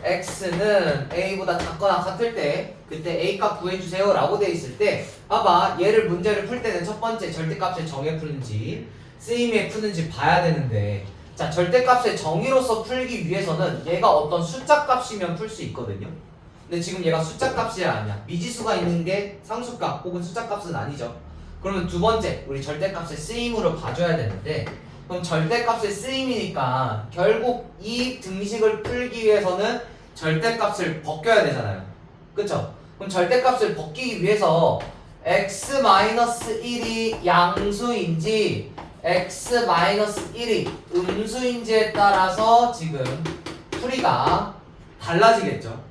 x는 a보다 작거나 같을 때 그때 a 값 구해주세요 라고 돼 있을 때 봐봐. 얘를 문제를 풀 때는 첫 번째 절대값을 정해 푸는지 쓰임에 푸는지 봐야 되는데 자, 절대값의 정의로서 풀기 위해서는 얘가 어떤 숫자 값이면 풀 수 있거든요. 근데 지금 얘가 숫자 값이 아니야. 미지수가 있는 게 상수값 혹은 숫자 값은 아니죠. 그러면 두 번째 우리 절대값의 쓰임으로 봐줘야 되는데 그럼 절대값의 쓰임이니까 결국 이 등식을 풀기 위해서는 절대값을 벗겨야 되잖아요. 그쵸? 그럼 절대값을 벗기기 위해서 x-1이 양수인지 x-1이 음수인지에 따라서 지금 풀이가 달라지겠죠.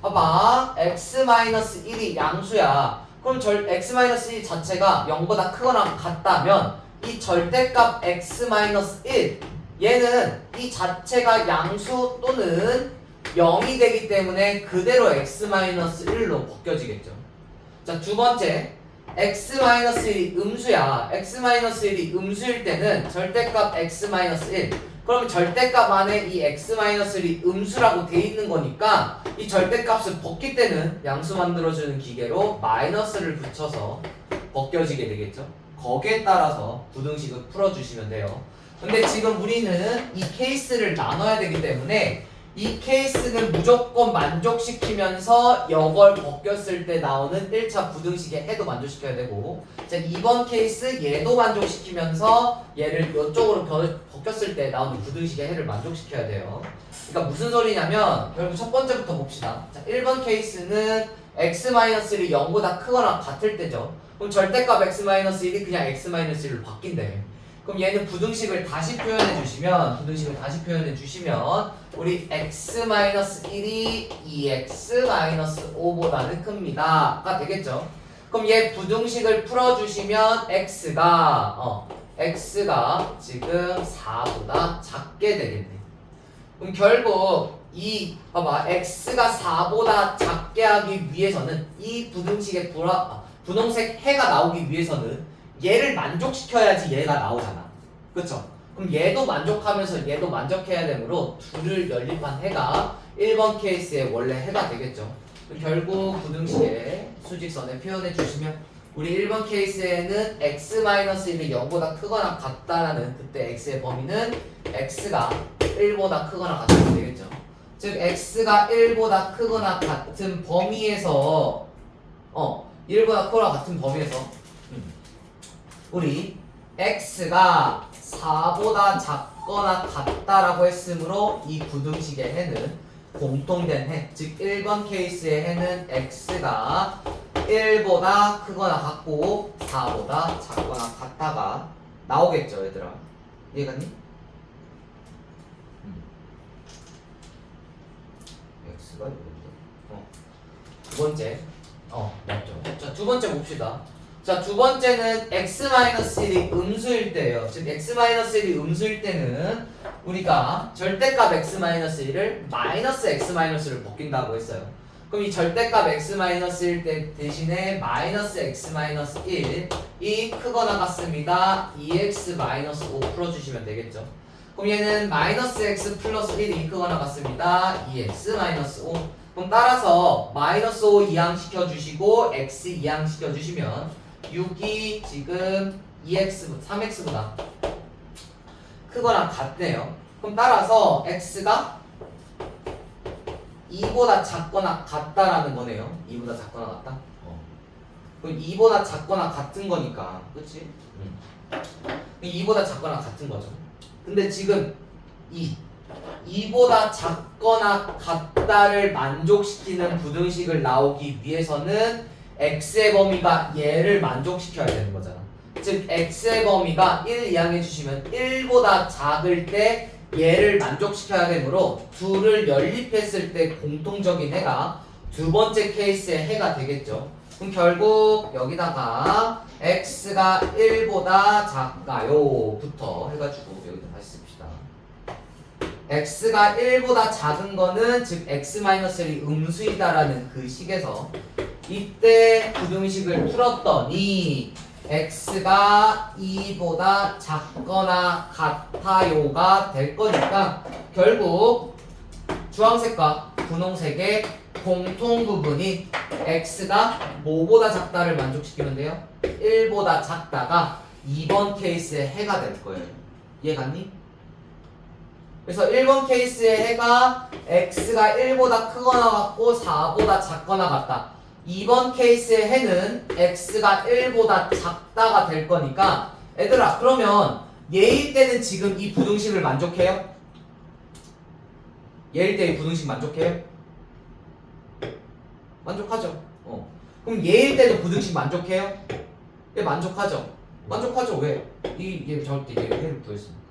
봐봐. x-1이 양수야. 그럼 x-1 자체가 0보다 크거나 같다면 이 절대값 x-1 얘는 이 자체가 양수 또는 0이 되기 때문에 그대로 x-1로 벗겨지겠죠. 자, 두 번째 x-1이 음수야. x-1이 음수일 때는 절대값 x-1 그러면 절대값 안에 이 x-1이 음수라고 돼 있는 거니까 이 절대값을 벗길 때는 양수 만들어주는 기계로 마이너스를 붙여서 벗겨지게 되겠죠. 거기에 따라서 부등식을 풀어주시면 돼요. 근데 지금 우리는 이 케이스를 나눠야 되기 때문에 이 케이스는 무조건 만족시키면서 이걸 벗겼을 때 나오는 1차 부등식의 해도 만족시켜야 되고, 자 2번 케이스 얘도 만족시키면서 얘를 이쪽으로 벗겼을 때 나오는 부등식의 해를 만족시켜야 돼요. 그러니까 무슨 소리냐면 결국 첫 번째부터 봅시다. 자 1번 케이스는 x-1이 0보다 크거나 같을 때죠. 그럼 절대값 x-1이 그냥 x-1로 바뀐대. 그럼 얘는 부등식을 다시 표현해 주시면 우리 x-1이 2x-5보다는 큽니다가 되겠죠. 그럼 얘 부등식을 풀어주시면 x가 지금 4보다 작게 되겠네. 그럼 결국 이 봐봐 x가 4보다 작게 하기 위해서는 이 부등식의 분홍색 해가 나오기 위해서는 얘를 만족시켜야지 얘가 나오잖아. 그쵸? 그럼 얘도 만족하면서 얘도 만족해야 되므로 둘을 연립한 해가 1번 케이스의 원래 해가 되겠죠. 결국 부등식의 수직선에 표현해 주시면 우리 1번 케이스에는 x-1이 0보다 크거나 같다라는 그때 x의 범위는 x가 1보다 크거나 같으면 되겠죠. 즉 x가 1보다 크거나 같은 범위에서 1보다 크거나 같은 범위에서 우리 x가 4보다 작거나 같다라고 했으므로 이 부등식의 해는 공통된 해, 즉 1번 케이스의 해는 x가 1보다 크거나 같고 4보다 작거나 같다가 나오겠죠, 얘들아. 이해갔니? x가 1보다. 두 번째. 맞죠. 자, 두 번째 봅시다. 자, 두 번째는 x-1이 음수일 때예요. 즉 x-1이 음수일 때는 우리가 절대값 x-1을 마이너스 x-를 벗긴다고 했어요. 그럼 이 절대값 x-1일 때 대신에 마이너스 x-1이 크거나 같습니다. 2x-5 풀어주시면 되겠죠. 그럼 얘는 마이너스 x 플러스 1이 크거나 같습니다. 2x-5. 그럼 따라서 마이너스 5 이항시켜주시고 x 이항시켜주시면 6이 지금 3x보다 크거나 같네요. 그럼 따라서 x가 2보다 작거나 같다라는 거네요. 2보다 작거나 같다? 그럼 2보다 작거나 같은 거니까, 그치? 2보다 작거나 같은 거죠. 근데 지금 2보다 작거나 같다를 만족시키는 부등식을 나오기 위해서는 x의 범위가 얘를 만족시켜야 되는 거잖아. 즉 x의 범위가 1 이항해 주시면 1보다 작을 때 얘를 만족시켜야 되므로 둘을 연립했을 때 공통적인 해가 두 번째 케이스의 해가 되겠죠. 그럼 결국 여기다가 x가 1보다 작아요 부터 해가지고 여기다 다시 씁시다. x가 1보다 작은 거는 즉 x-1이 음수이다라는 그 식에서 이때 부등식을 풀었더니 x가 2보다 작거나 같아요가 될 거니까 결국 주황색과 분홍색의 공통 부분이 x가 뭐보다 작다를 만족시키면 돼요? 1보다 작다가 2번 케이스의 해가 될 거예요. 이해갔니? 그래서 1번 케이스의 해가 x가 1보다 크거나 같고 4보다 작거나 같다. 2번 케이스의 해는 x가 1보다 작다가 될 거니까 얘들아 그러면 얘일 때는 지금 이 부등식을 만족해요? 얘일 때 이 부등식 만족해요? 만족하죠. 그럼 얘일 때도 부등식 만족해요? 얘 만족하죠. 만족하죠. 왜? 얘 저럴 때 얘를 구했습니다.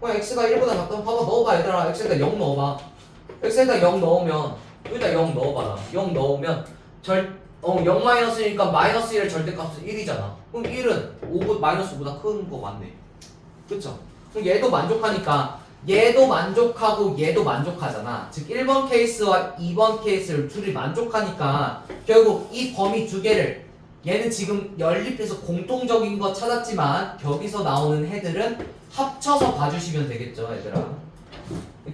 x가 1보다 작다면 봐봐 넣어봐 얘들아. x에다 0 넣어봐. x에다 0 넣으면 여기다 0 넣어봐라. 0 넣으면 0 마이너스니까 마이너스 1의 절대값은 1이잖아. 그럼 1은 마이너스 5보다 큰 거 맞네. 그쵸? 그럼 얘도 만족하니까 얘도 만족하고 얘도 만족하잖아. 즉 1번 케이스와 2번 케이스를 둘이 만족하니까 결국 이 범위 두 개를 얘는 지금 연립해서 공통적인 거 찾았지만 여기서 나오는 해들은 합쳐서 봐주시면 되겠죠 얘들아.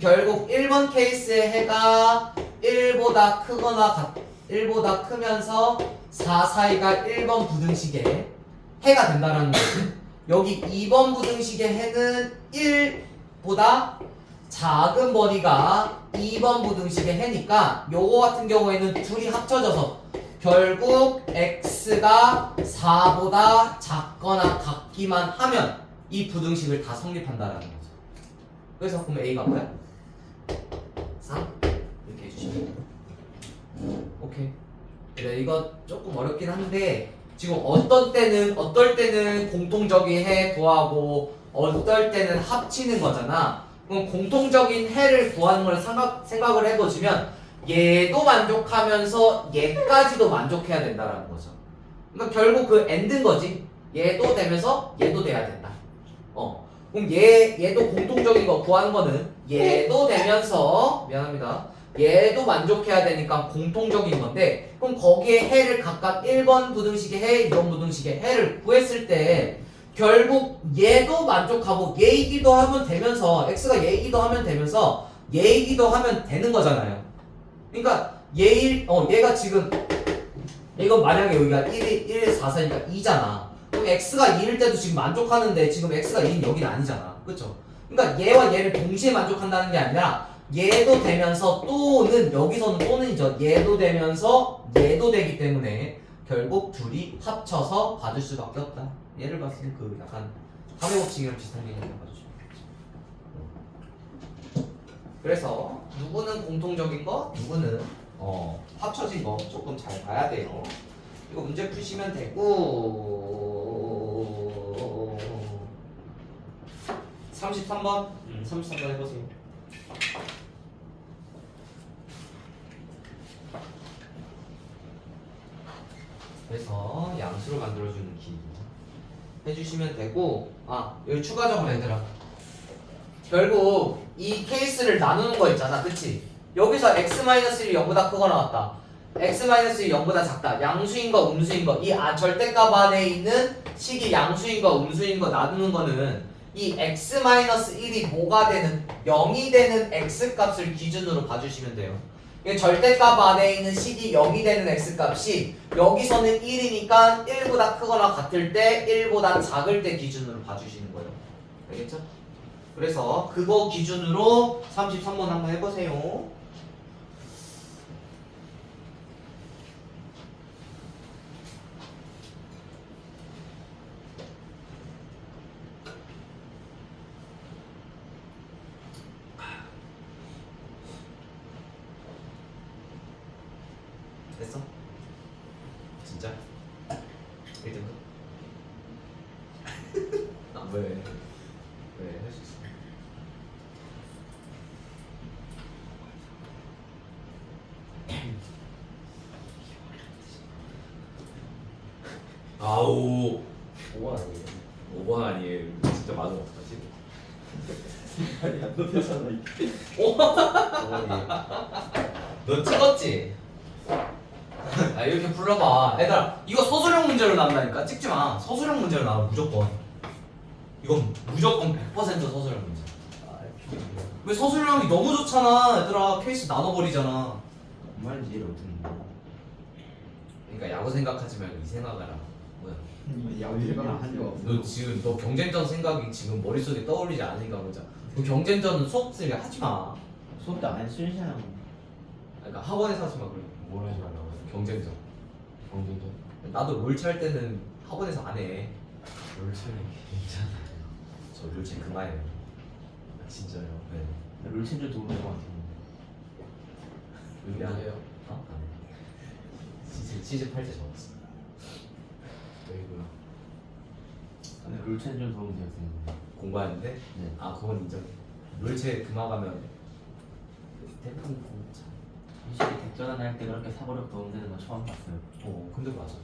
결국 1번 케이스의 해가 1보다 크거나 1보다 크면서 4 사이가 1번 부등식의 해가 된다는 거지. 여기 2번 부등식의 해는 1보다 작은 버디가 2번 부등식의 해니까 요거 같은 경우에는 둘이 합쳐져서 결국 x가 4보다 작거나 같기만 하면 이 부등식을 다 성립한다라는 거죠. 그래서 그러면 a가 뭐야? 3 이렇게 해주시면 오케이. 네, 이거 조금 어렵긴 한데 지금 어떨 때는 공통적인 해 구하고 어떨 때는 합치는 거잖아. 그럼 공통적인 해를 구하는 걸 생각을 해보시면 얘도 만족하면서 얘까지도 만족해야 된다라는 거죠. 그러니까 결국 그 엔드인 거지. 얘도 되면서 얘도 돼야 된다. 그럼 얘도 공통적인 거 구하는 거는 얘도 되면서 미안합니다. 얘도 만족해야 되니까 공통적인 건데 그럼 거기에 해를 각각 1번 부등식의 해, 2번 부등식의 해를 구했을 때 결국 얘도 만족하고 얘이기도 하면 되면서 x가 얘이기도 하면 되면서 얘이기도 하면 되는 거잖아요. 그러니까 얘가 지금 이건 만약에 여기가 1, 4, 4니까 2잖아. 그럼 x가 2일 때도 지금 만족하는데 지금 x가 2는 여기는 아니잖아. 그쵸? 그러니까 얘와 얘를 동시에 만족한다는 게 아니라 얘도 되면서 또는 여기서는 또는이죠. 얘도 되면서 얘도 되기 때문에 결국 둘이 합쳐서 받을 수밖에 없다. 얘를 봤을 때 그 약간 함의 법칙이랑 비슷한 개념을 봐주시면 되죠. 그래서 누구는 공통적인 거, 누구는 합쳐진 거 조금 잘 봐야 돼요. 이거 문제 푸시면 되고 33번 33번 해보세요. 그래서 양수로 만들어주는 기 해주시면 되고 여기 추가적으로 얘들아 결국 이 케이스를 나누는 거 있잖아. 그치? 여기서 x-1이 0보다 크거나 같다. x-1이 0보다 작다. 양수인 거 음수인 거 이 절대값 안에 있는 식이 양수인 거 음수인 거 나누는 거는 이 x-1이 뭐가 되는 0이 되는 x값을 기준으로 봐주시면 돼요. 절대값 안에 있는 식이 0이 되는 x값이 여기서는 1이니까 1보다 크거나 같을 때 1보다 작을 때 기준으로 봐주시는 거예요. 알겠죠? 그래서 그거 기준으로 33번 한번 해보세요. 됐어? 진짜? 1등? 왜? 왜? 할 수 있어. 아우 5번 아니에요? 5번 아니에요. 진짜 맞은 거 같지? 아니 안 높였잖아 이게. 5번이 너 찍었지? 이렇게 불러봐. 얘들아 이거 서술형 문제로 나온다니까. 찍지마. 서술형 문제로 나와 무조건. 이건 무조건 100% 서술형 문제. 왜 서술형이 너무 좋잖아. 얘들아 케이스 나눠버리잖아. 뭔 말인지 이해를 못했는데. 그러니까 야구 생각하지 말고 이 생각하라. 뭐야? 야구 생각을 한 적이 없어. 너 지금 너 경쟁전 생각이 지금 머릿속에 떠오르지 않으니까 보자. 그 경쟁전은 수업 쓸게 하지 마. 수업 때 안 쓰시잖아. 그러니까 학원에서 하지 마. 그래. 뭘 하지 말라고. 경쟁전. 경쟁전. 나도 롤치 할 때는 학원에서 안 해. 롤체는 괜찮아요. 저 롤치 그만해요. 진짜요? 네. 롤친줄 도움 될것 같은데. 미안해요. 안 해. 시즌 8때 적었어. 왜이구나. 근데 롤친줄 도움 되었습니다. 공부하는데? 네. 그건 인정. 롤체 그만가면 태풍 공차. 솔직히 대전환 할때 그렇게 사고력 도움되는 거 처음 봤어요. 근데 맞아.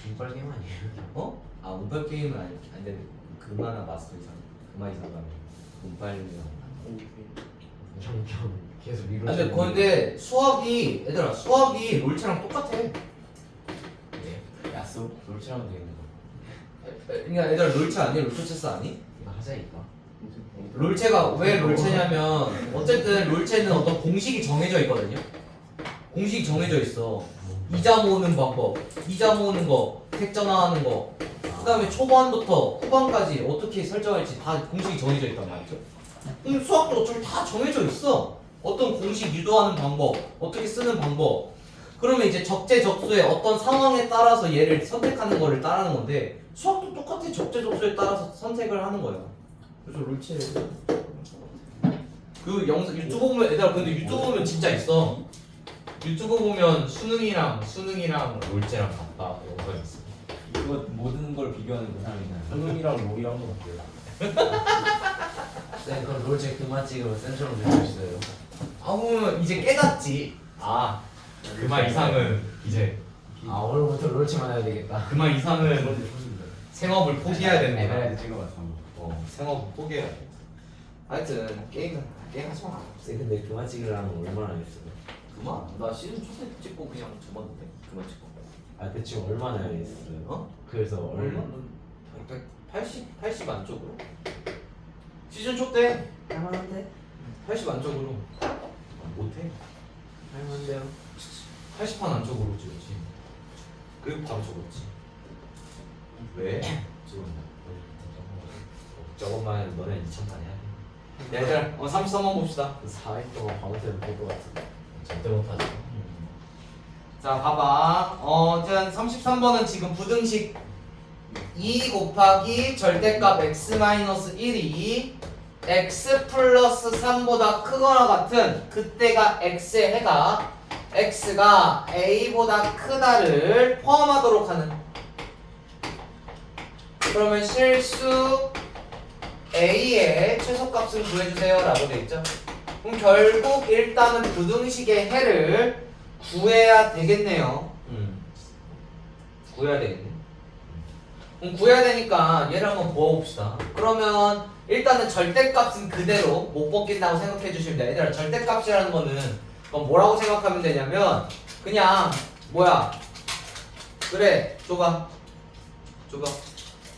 운빨 게임 아니에요? 운빨 게임은 아닌데 그만한 마스터 이상 그만 이상 가면 운빨이랑. 형 계속 미루고. 근데 수학이 얘들아 수학이 롤체랑 똑같아. 야수 롤체라고 되어 있는 거. 그러니까 얘들아 롤체 아니? 롤토체스 아니? 이거 하자니까. 롤체가 왜 롤체냐면 어쨌든 롤체는 어떤 공식이 정해져 있거든요. 공식이 정해져 있어. 이자 모으는 방법, 이자 모으는 거, 색전화하는 거, 그 다음에 초반부터 후반까지 어떻게 설정할지 다 공식이 정해져 있단 말이죠. 수학도 어차피 다 정해져 있어. 어떤 공식 유도하는 방법, 어떻게 쓰는 방법. 그러면 이제 적재적소의 어떤 상황에 따라서 얘를 선택하는 거를 따르는 건데 수학도 똑같아. 적재적소에 따라서 선택을 하는 거야. 그래서 롤체를 그 영상 유튜브 보면 얘들아 근데 유튜브 보면 진짜 있어. 유튜브 보면 수능이랑 롤체랑 같다 영상 있어. 이거 모든 걸 비교하는 그 사람이잖아. 수능이랑 롤이랑 같아요. 쌤 그럼 롤체 그만 찍으면 쌤처럼 될 수 있어요. 아무 이제 깨닫지. 아 그만 이상은 이제 아 오늘부터 롤체만 해야 되겠다. 그만 이상은 생업을 포기해야 되는 거야. 에메랄드 찍어봤어. 생업을 포기해야 돼. 하여튼 게임하지 마. 쌤 근데 그만 찍으려면 얼마나 했어요? 그만? 나 시즌 초대 찍고 그냥 접었는데 그만 찍고. 아 대충 얼마나 했어요? 어? 그래서 얼마? 80 안쪽으로. 시즌 초때 할만한데? 80 안쪽으로. 못해. 할만한데요? 80판 안쪽으로 찍었지. 그리고 바로 적었지. 왜? 저것만 해도 너네 2,000판 해야 돼. 얘들아 33번 봅시다. 4일 동안 밤새도 볼것 같은데. 절대 못하지. 자 봐봐. 짠 33번은 지금 부등식 2 곱하기 절대값 x-1이 x 플러스 3보다 크거나 같은 그때가 x의 해가 x가 a보다 크다를 포함하도록 하는. 그러면 실수 a의 최소값을 구해주세요 라고 돼 있죠. 그럼 결국 일단은 부등식의 해를 구해야 되겠네요. 구해야 되겠네. 그럼 구해야 되니까 얘를 한번 부어봅시다. 그러면 일단은 절대값은 그대로 못 벗긴다고 생각해 주시면 돼요. 얘들아 절대값이라는 거는 그럼 뭐라고 생각하면 되냐면 그냥 뭐야 그래 줘봐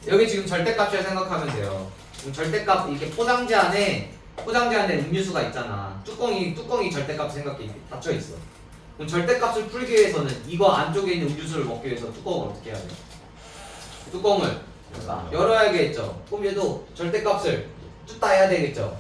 여기 지금 절대값이라 생각하면 돼요. 그럼 절대값 이렇게 포장지 안에 음료수가 있잖아. 뚜껑이 절대값 생각해 이렇게 닫혀 있어. 그럼 절대값을 풀기 위해서는 이거 안쪽에 있는 음료수를 먹기 위해서 뚜껑을 어떻게 해야 돼? 뚜껑을 열어야겠죠. 그럼 얘도 절대값을 뚜따 해야 되겠죠.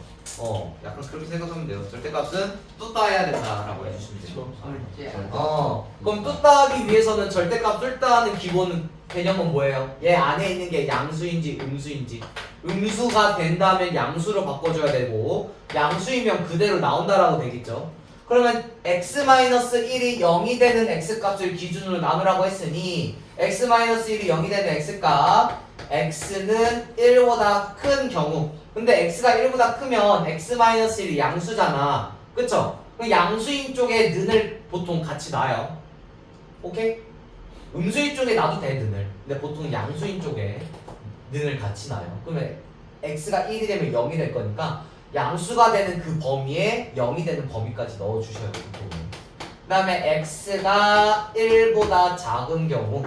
약간 그렇게 생각하면 돼요. 절대값은 뚜따 해야 된다라고 해주시면 돼요. 그럼 뚜따 하기 위해서는 절대값 뚜따하는 기본 개념은 뭐예요? 얘 안에 있는 게 양수인지 음수인지. 음수가 된다면 양수로 바꿔줘야 되고 양수이면 그대로 나온다라고 되겠죠. 그러면 x-1이 0이 되는 x값을 기준으로 나누라고 했으니 x-1이 0이 되는 x값 x는 1보다 큰 경우. 근데 x가 1보다 크면 x-1이 양수잖아. 그쵸? 그럼 양수인 쪽에 는을 보통 같이 놔요. 오케이? 음수인 쪽에 놔도 돼 는을. 근데 보통 양수인 쪽에 는을 같이 놔요. 그러면 x가 1이 되면 0이 될 거니까 양수가 되는 그 범위에 0이 되는 범위까지 넣어주셔야 돼요. 그 다음에 x가 1보다 작은 경우.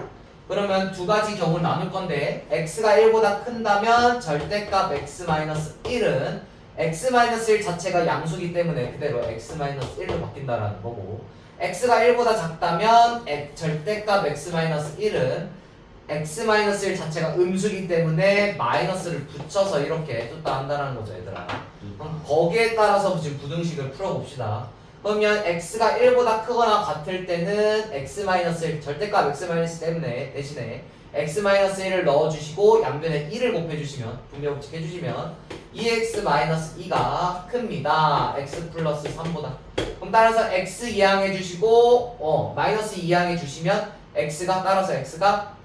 그러면 두 가지 경우를 나눌 건데 x가 1보다 큰다면 절대값 x-1은 x-1 자체가 양수기 때문에 그대로 x-1로 바뀐다라는 거고 x가 1보다 작다면 절대값 x-1은 x-1 자체가 음수기 때문에 마이너스를 붙여서 이렇게 뚜따 한다는 거죠 얘들아. 그럼 거기에 따라서 지금 부등식을 풀어봅시다. 그러면 x가 1보다 크거나 같을 때는 x-1 절대값 x-1 때문에 대신에 x-1을 넣어주시고 양변에 1을 곱해주시면 분명히 해주시면 2x-2가 큽니다. x 플러스 3보다. 그럼 따라서 x 이항해주시고 마이너스 이항해주시면 x가 따라서 x가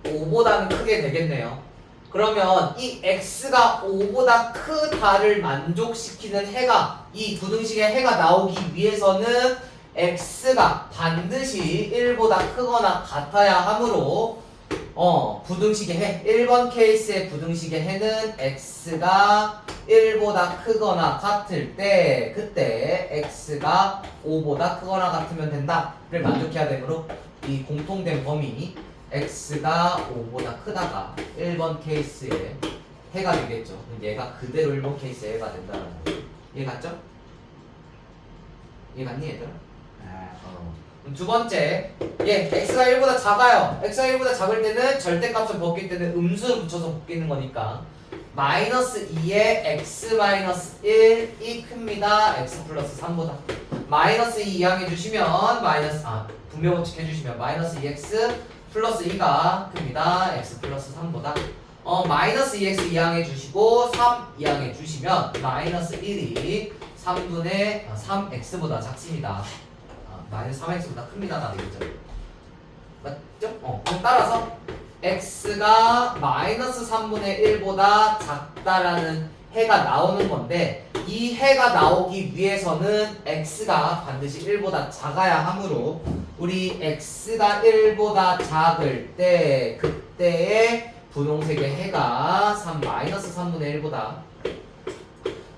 5보다는 크게 되겠네요. 그러면 이 x가 5보다 크다를 만족시키는 해가 이 부등식의 해가 나오기 위해서는 x가 반드시 1보다 크거나 같아야 하므로 부등식의 해 1번 케이스의 부등식의 해는 x가 1보다 크거나 같을 때 그때 x가 5보다 크거나 같으면 된다를 만족해야 되므로 이 공통된 범위 x가 5보다 크다가 1번 케이스의 해가 되겠죠. 얘가 그대로 1번 케이스의 해가 된다는 거예요. 이해 갔죠? 이해 갔니 얘들아? 그럼 두 번째 x가 1보다 작아요. x가 1보다 작을 때는 절대값을 벗길 때는 음수를 붙여서 벗기는 거니까 마이너스 2에 x 마이너스 1이 큽니다. x 플러스 3보다. 마이너스 2 이항해 주시면 분명 원칙 해주시면 마이너스 2x 플러스 2가 큽니다. x 플러스 3보다. 마이너스 2x 이항해 주시고 3 이항해 주시면 마이너스 1이 3x보다 작습니다. 마이너스 3x보다 큽니다가 되겠죠. 맞죠? 그럼 따라서 x가 마이너스 3분의 1보다 작다라는 해가 나오는 건데 이 해가 나오기 위해서는 x가 반드시 1보다 작아야 하므로 우리 x가 1보다 작을 때 그때의 분홍색의 해가 마이너스 3분의 1보다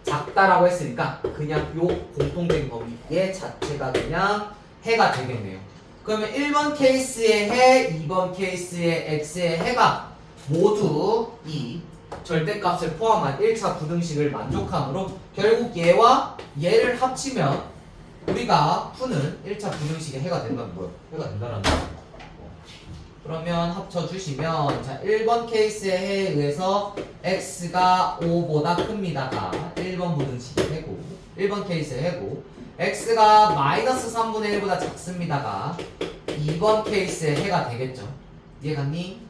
작다라고 했으니까 그냥 요 공통된 범위의 자체가 그냥 해가 되겠네요. 그러면 1번 케이스의 해, 2번 케이스의 x의 해가 모두 이 절대값을 포함한 1차 부등식을 만족하므로 결국 얘와 얘를 합치면 우리가 푸는 1차 부등식의 해가 된다는 거예요. 해가 된다는 거예요. 그러면 합쳐주시면 자 1번 케이스의 해에 의해서 x가 5보다 큽니다가 1번 부등식의 해고 1번 케이스의 해고 x가 마이너스 3분의 1보다 작습니다가 2번 케이스의 해가 되겠죠. 이해갔니?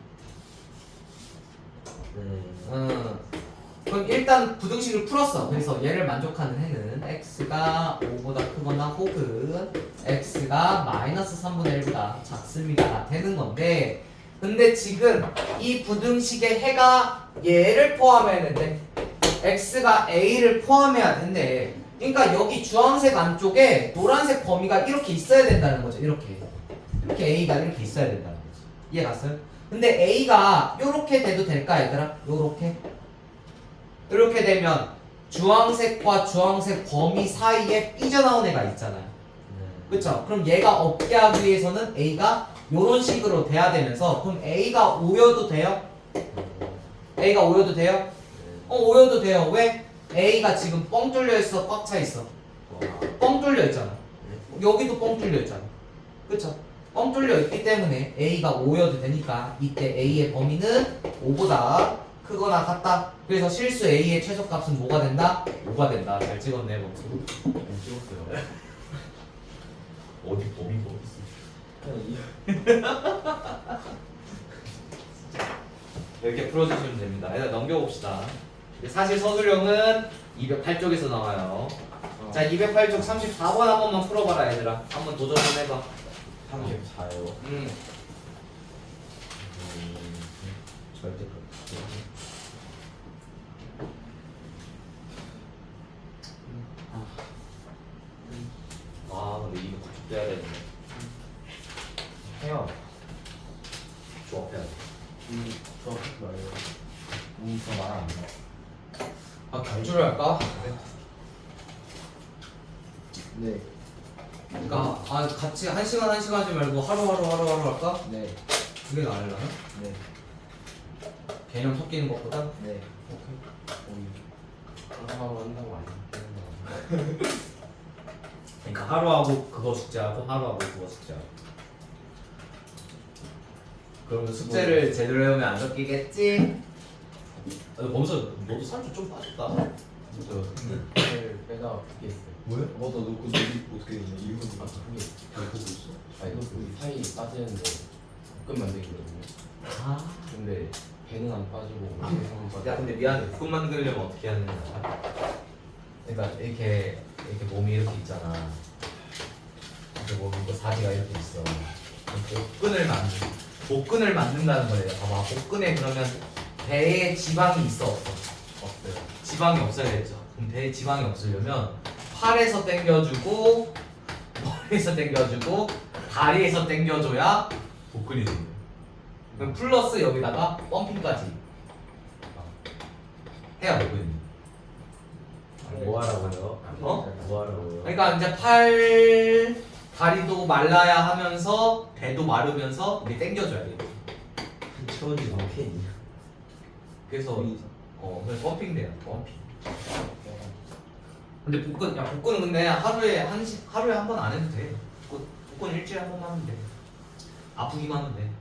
그럼 일단 부등식을 풀었어. 그래서 얘를 만족하는 해는 x가 5보다 크거나 혹은 x가 마이너스 3분의 1보다 작습니다가 되는 건데 근데 지금 이 부등식의 해가 얘를 포함해야 되는데 x가 a를 포함해야 된대. 그러니까 여기 주황색 안쪽에 노란색 범위가 이렇게 있어야 된다는 거죠. 이렇게 a가 이렇게 있어야 된다는 거죠. 이해 갔어요? 근데 a가 요렇게 돼도 될까 얘들아? 요렇게 이렇게 되면 주황색과 주황색 범위 사이에 삐져나온 애가 있잖아요. 그쵸? 그럼 얘가 없게 하기 위해서는 a가 요런 식으로 돼야 되면서 그럼 a가 5여도 돼요? a가 5여도 돼요? 5여도 돼요. 왜? a가 지금 뻥 뚫려 있어? 꽉 차 있어? 뻥 뚫려 있잖아. 여기도 뻥 뚫려 있잖아. 그쵸? 뻥 뚫려 있기 때문에 a가 5여도 되니까 이때 a의 범위는 5보다 크거나 같다. 그래서 실수 a의 최소값은 뭐가 된다? 5가 된다. 잘 찍었네 범수. 찍었어요. 어디 범위가 어디 이렇게 풀어주시면 됩니다. 일단 넘겨봅시다. 사실 서술형은 208쪽에서 나와요. 자 208쪽 34번 한 번만 풀어봐라 얘들아. 한번 도전 좀 해봐. 34요. 절대 그렇게. 근데 이거 떼야 되는데. 해요. 조합해야 돼. 수업하지 말아요. 저 말 안 나. 결주를 할까? 네. 그러니까 같이 1시간 하지 말고 하루 할까? 네. 그게 나으려나? 네. 개념 섞이는 것보다? 네. 오케이. 하루 한다고 안 해요. 그러니까 하루하고 그거 숙제하고 하루하고 그거 숙제하고. 그러면 숙제를 제대로 해오면 안 섞이겠지? 범수 너도 살짝 좀 빠졌다. 를 빼다가 그게 있어요. 뭐야? 너 놓고 어떻게 되냐? 이거 아, 그게 잘 보고 있어? 이거 그 사이 빠지는데 볶음 만들기거든요. 근데 배는 안 빠지고 배는 빠지고. 야 근데 미안해. 볶음 만들려면 어떻게 하는 거야? 그러니까 이렇게 몸이 이렇게 있잖아. 이렇게 몸이 있고 사지가 이렇게 있어. 복근을 만든다는 거예요. 봐봐. 복근에 그러면 배에 지방이 있어 없어? 없어요. 지방이 없어야겠죠. 그럼 배에 지방이 없으려면 팔에서 당겨주고 머리에서 당겨주고 다리에서 당겨줘야 복근이 돼요. 그럼 플러스 여기다가 펌핑까지 해야 복근이. 뭐 하라고요? 어? 뭐 하라고요? 그러니까 이제 팔 다리도 말라야 하면서 배도 마르면서 우리 당겨줘야 돼. 채워지 방패 있냐? 그래서 그냥 펌핑 돼요. 펌핑. 근데 복근은 근데 하루에 한 번 안 해도 돼. 복근 일주일에 한 번만 하면 돼. 아프기만 하면 돼.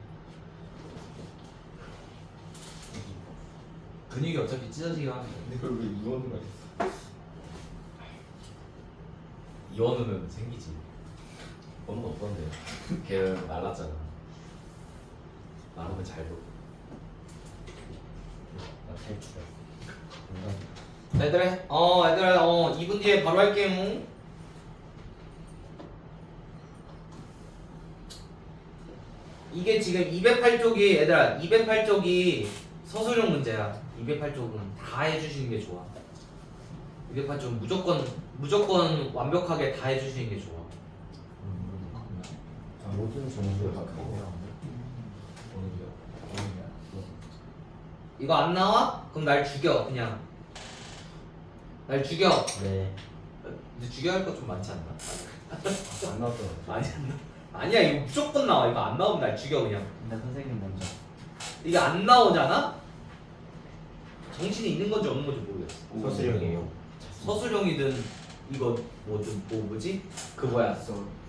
근육이 어차피 찢어지긴 하는데 근데 그걸 왜 이원으로 했어? 이원우는 생기지. 너무 없던데. 걔는 말랐잖아. 말하면 잘 보. 나 탈출해. 얘들아 2분 뒤에 바로 할게요. 이게 지금 208쪽이 얘들아 208쪽이 서술형 문제야. 208쪽은 다 해주시는 게 좋아. 208쪽은 무조건 완벽하게 다 해주시는 게 좋아. 모든 정보가 이거 안 나와? 그럼 날 죽여 그냥. 날 죽여. 네. 근데 죽여야 할 거 좀 많지 않나? 안 나왔잖아. 아니야 이거 무조건 나와. 이거 안 나오면 날 죽여 그냥. 근데 선생님 먼저. 이게 안 나오잖아? 정신이 있는 건지 없는 건지 모르겠어. 서술형이에요. 서술형이든 이거 뭐지? 그 뭐야?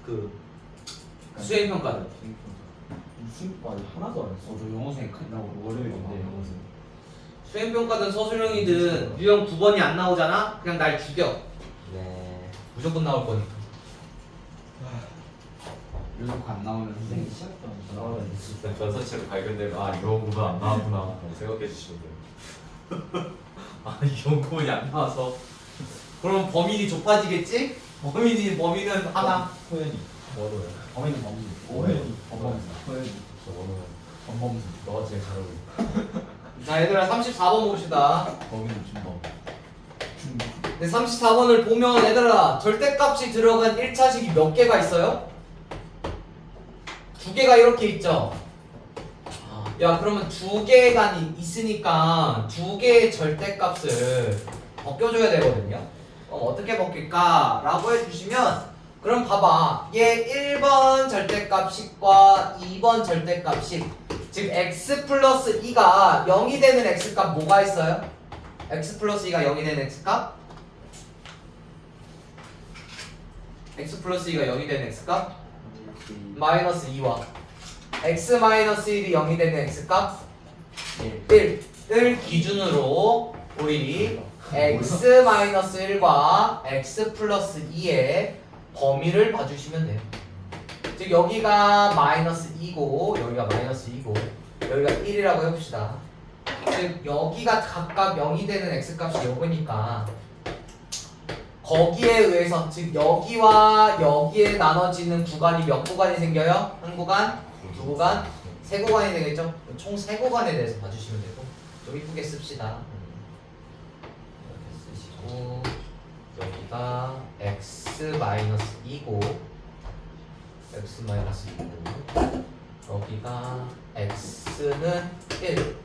그 수행평가든. 무슨 말 하나도 안 했어. 저 영어생 끝나고 월요일인데 영어생. 수행평가든 서술형이든 유형 9번이 안 나오잖아? 그냥 날 죽여. 네. 무조건 나올 거니까. 이렇게 안 나오면 선생님 시작도 안 안 나오면 진짜 변사체로 발견되면 아 이런 구가 안 나왔구나 생각해 주시면 돼요. 아 이런 구분이 안 나와서 그럼 범인이 좁아지겠지? 범인은 하나. 호연이. 원우야. 범인은 범인. 호연이. 범범. 호연이. 저 원우야. 범범. 너가 제일 잘 어울려. 자 얘들아 34번 봅시다. 범인은 준범. 근데 34번을 보면 얘들아 절대값이 들어간 1차식이 몇 개가 있어요? 2개가 이렇게 있죠? 야 그러면 2개가 있으니까 2개의 절대값을 벗겨줘야 되거든요. 어떻게 벗길까? 라고 해주시면 그럼 봐봐 얘 1번 절대값식과 2번 절대값식 즉 x 플러스 2가 0이 되는 x값 뭐가 있어요? x 플러스 2가 0이 되는 x값? x 플러스 2가 0이 되는 x값? 마이너스 2와 x 마이너스 1이 0이 되는 x값? 1을 기준으로 우리 x 마이너스 1과 x 플러스 2의 범위를 봐주시면 돼요. 즉 여기가 마이너스 2고 여기가 마이너스 2고 여기가 1이라고 해봅시다. 즉 여기가 각각 0이 되는 x값이 요거니까 거기에 의해서 즉 여기와 여기에 나눠지는 구간이 몇 구간이 생겨요? 한 구간, 두 구간, 세 구간이 되겠죠? 총 세 구간에 대해서 봐주시면 되고 좀 이쁘게 씁시다. 이렇게 쓰시고 여기가 x-2고 x-2고 여기가 x는 1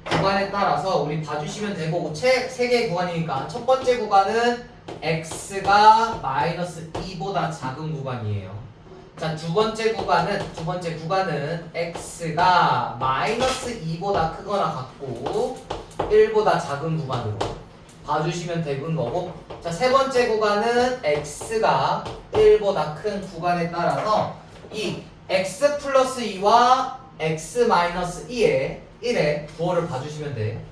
구간에 따라서 우리 봐주시면 되고 세 개의 구간이니까 첫 번째 구간은 x가 마이너스 2보다 작은 구간이에요. 자, 두 번째 구간은 x가 마이너스 2보다 크거나 같고 1보다 작은 구간으로 봐주시면 되는 거고 자, 세 번째 구간은 x가 1보다 큰 구간에 따라서 이 x 플러스 2와 x 마이너스 1의 부호를 봐주시면 돼.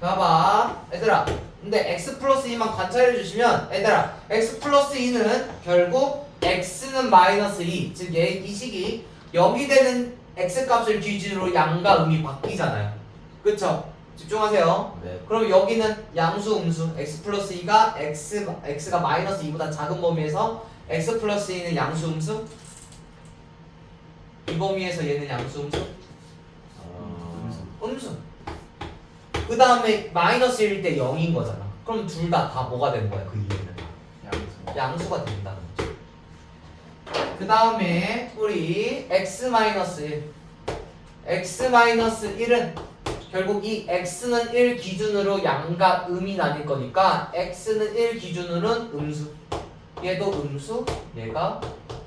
봐봐 얘들아 근데 x 플러스 2만 관찰해 주시면 얘들아 x 플러스 2는 결국 x는 마이너스 2 즉 이 식이 0이 되는 x값을 기준으로 양과 음이 바뀌잖아요. 그쵸? 집중하세요. 네. 그럼 여기는 양수 음수 x 플러스 2가 x가 마이너스 2보다 작은 범위에서 x 플러스 2는 양수 음수 이 범위에서 얘는 양수 음수 음수 그 다음에 마이너스 1일 때 0인 거잖아. 그럼 둘 다 뭐가 되는 거야? 그 이유는 양수가 된다는 거죠. 그 다음에 우리 x-1 x-1은 결국 이 x는 1 기준으로 양과 음이 나뉠 거니까 x는 1 기준으로는 음수 얘도 음수 얘가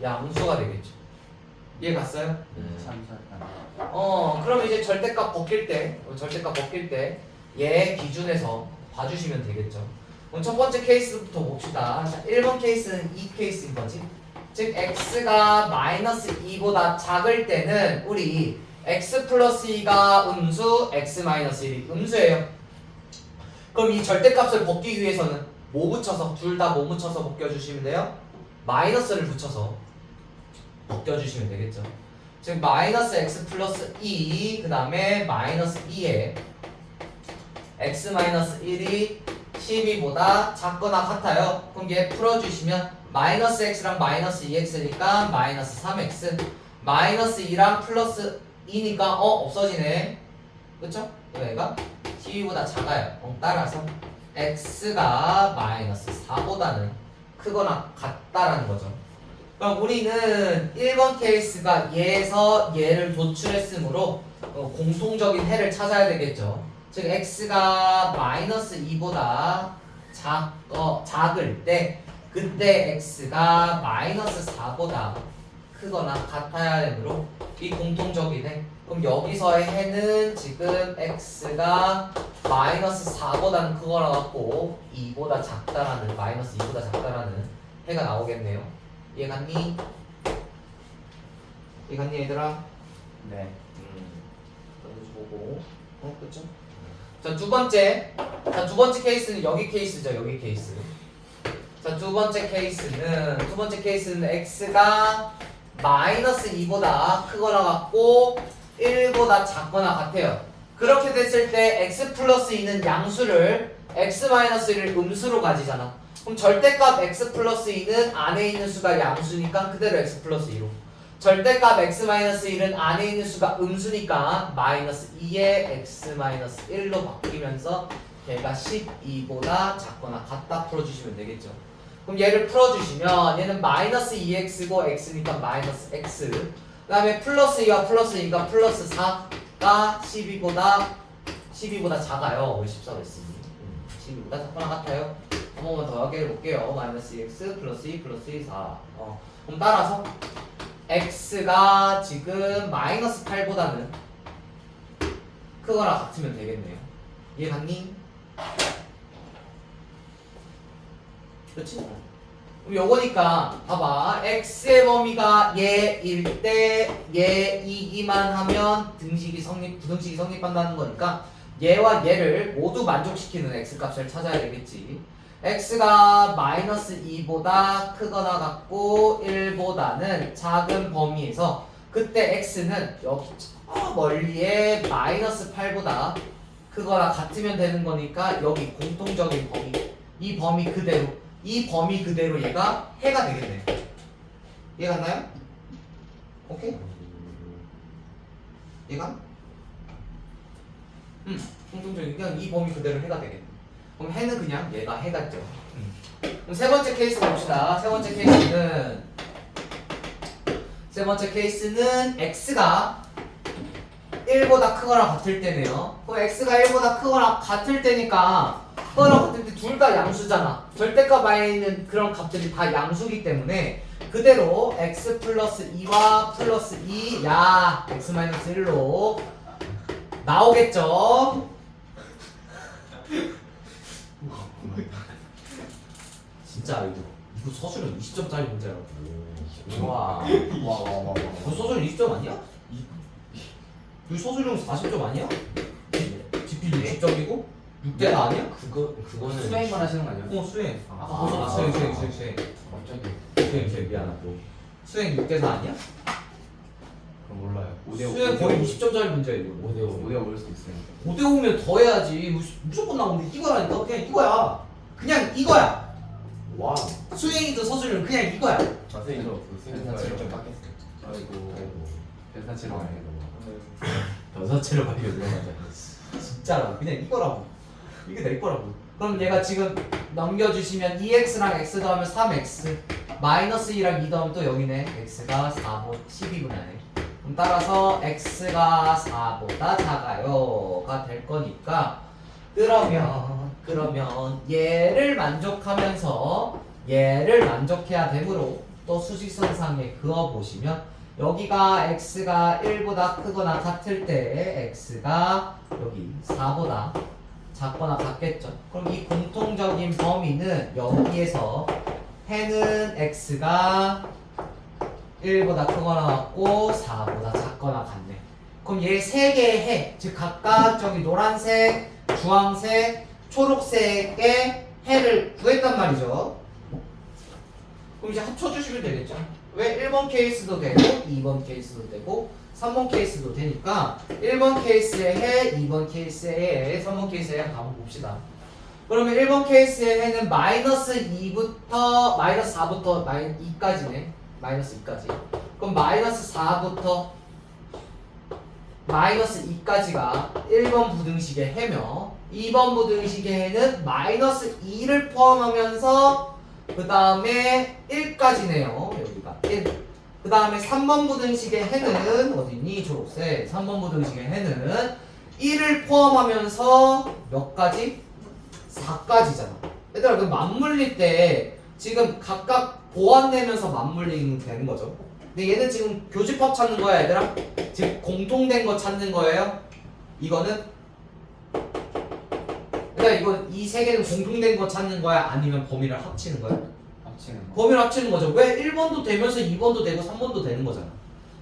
양수가 되겠죠. 이해 갔어요? 그럼 이제 절대값 벗길 때 얘 기준에서 봐주시면 되겠죠. 그럼 첫 번째 케이스부터 봅시다. 자, 1번 케이스는 이 케이스인 거지. 즉 x가 마이너스 2보다 작을 때는 우리 x 플러스 2가 음수, x 마이너스 1이 음수예요. 그럼 이 절대값을 벗기 위해서는 뭐 붙여서 둘 다 뭐 붙여서 벗겨주시면 돼요? 마이너스를 붙여서 벗겨주시면 되겠죠. 지금 마이너스 x 플러스 2 그 다음에 마이너스 2에 x 마이너스 1이 12보다 작거나 같아요. 그럼 얘 풀어주시면 마이너스 x랑 마이너스 2x니까 마이너스 3x 마이너스 2랑 플러스 2니까 없어지네. 그쵸? 얘가 12보다 작아요. 따라서 x가 마이너스 4보다는 크거나 같다라는 거죠. 그럼 우리는 1번 케이스가 얘에서 얘를 도출했으므로 공통적인 해를 찾아야 되겠죠. 즉 x가 마이너스 2보다 작을 때 그때 x가 마이너스 4보다 크거나 같아야 되므로 이 공통적인 해. 그럼 여기서의 해는 지금 x가 마이너스 4보다는 크거나 같고 2보다 작다라는 마이너스 2보다 작다라는 해가 나오겠네요. 이해갔니? 이해갔니 얘들아? 네. 여기 보고 그쵸? 자, 두 번째 케이스는 여기 케이스죠. 여기 케이스. 자, 두 번째 케이스는 x가 마이너스 2보다 크거나 같고 1보다 작거나 같아요. 그렇게 됐을 때 x 플러스 2는 양수를 x 마이너스 1을 음수로 가지잖아. 그럼 절대값 x 플러스 2는 안에 있는 수가 양수니까 그대로 x 플러스 2로, 절대값 x 마이너스 1은 안에 있는 수가 음수니까 마이너스 2에 x 마이너스 1로 바뀌면서 걔가 12보다 작거나 같다 풀어주시면 되겠죠. 그럼 얘를 풀어주시면 얘는 마이너스 2x고 x니까 마이너스 x, 그 다음에 플러스 2와 플러스 2가 플러스 4가 12보다 작아요. 우리 14로 했으니 12보다 작거나 같아요. 한 번만 더 하게 해볼게요. 마이너스 2x 플러스 2 플러스 2 4. 그럼 따라서 x가 지금 마이너스 8보다는 크거나 같으면 되겠네요. 이해갔니? 그렇지? 그럼 요거니까 봐봐. x의 범위가 얘일 때 얘이기만 하면 부등식이 성립한다는 거니까 얘와 얘를 모두 만족시키는 x값을 찾아야 되겠지. x가 마이너스 2보다 크거나 같고 1보다는 작은 범위에서 그때 x는 여기 저 멀리에 마이너스 8보다 크거나 같으면 되는 거니까 여기 공통적인 범위, 이 범위 그대로 얘가 해가 되겠네. 이해갔나요? 오케이? 얘가? 공통적인, 그냥 이 범위 그대로 해가 되겠네. 그럼 해는 그냥 얘가 해갔죠. 그럼 세 번째 케이스 봅시다. 세 번째 케이스는 x가 1보다 크거나 같을 때네요. 그럼 x가 1보다 크거나 같을 때니까 크거나 같을 때 둘 다 양수잖아. 절대값 안에 있는 그런 값들이 다 양수기 때문에 그대로 x 플러스 2와 플러스 2 야 x 마이너스 1로 나오겠죠. 진짜 이거 서술은 20점짜리 문제라고. 와. 너 서술은 20점 아니야? 이거 서술은 40점 아니야? 지필 60점이고 6대가 아니야? 그거는 수행만 하시는 거 아니에요? 수행. 수행. 갑자기 수행 미안하고 수행 6대4 아니야? 그럼 몰라요. 수행 거의 20점짜리 문제야 이거. 5대5 올 수도 있어요. 5대5면 더 해야지. 무조건 나오는데 이거라니까. 그냥 이거야. 그냥 이거야. 와 수행이든 서술이든 그냥 이거야. 선생님 저그 변사체로 좀 깎였어요. 아이고 변사체로 가요. 변사체를 발견 들어가자. 진짜라고. 그냥 이거라고. 이게 내 거라고. 그럼 얘가 지금 넘겨주시면 2x랑 x 더하면 3x 마이너스 2랑 2 더하면 또 여기네. x가 12분의 하네. 그럼 따라서 x가 4보다 작아요가 될 거니까 그러면 얘를 만족하면서 얘를 만족해야 되므로 또 수직선상에 그어보시면 여기가 x가 1보다 크거나 같을 때 x가 여기 4보다 작거나 같겠죠. 그럼 이 공통적인 범위는 여기에서 해는 x가 1보다 크거나 같고 4보다 작거나 같네. 그럼 얘 세 개의 해, 즉 각각 저기 노란색, 주황색, 초록색의 해를 구했단 말이죠. 그럼 이제 합쳐주시면 되겠죠. 왜 1번 케이스도 되고 2번 케이스도 되고 3번 케이스도 되니까 1번 케이스의 해, 2번 케이스의 해, 3번 케이스의 해 한번 봅시다. 그러면 1번 케이스의 해는 마이너스 2부터 마이너스 4부터 2까지네. 마이너스 2까지. 그럼 마이너스 4부터 마이너스 2까지가 1번 부등식의 해며 2번 부등식의 해는 마이너스 2를 포함하면서 그 다음에 1까지네요. 여기가 1. 그 다음에 3번 부등식의 해는 어디니? 초록색. 3번 부등식의 해는 1을 포함하면서 몇 가지? 4까지잖아. 얘들아 그 맞물릴 때 지금 각각 보완 내면서 맞물리면 되는 거죠. 근데 얘는 지금 교집합 찾는 거야 얘들아? 지금 공통된 거 찾는 거예요? 이거는? 그러니까 이거 이 세 개는 공통된 거 찾는 거야? 아니면 범위를 합치는 거야? 합치는 거. 범위를 합치는 거죠. 왜 1번도 되면서 2번도 되고 3번도 되는 거잖아.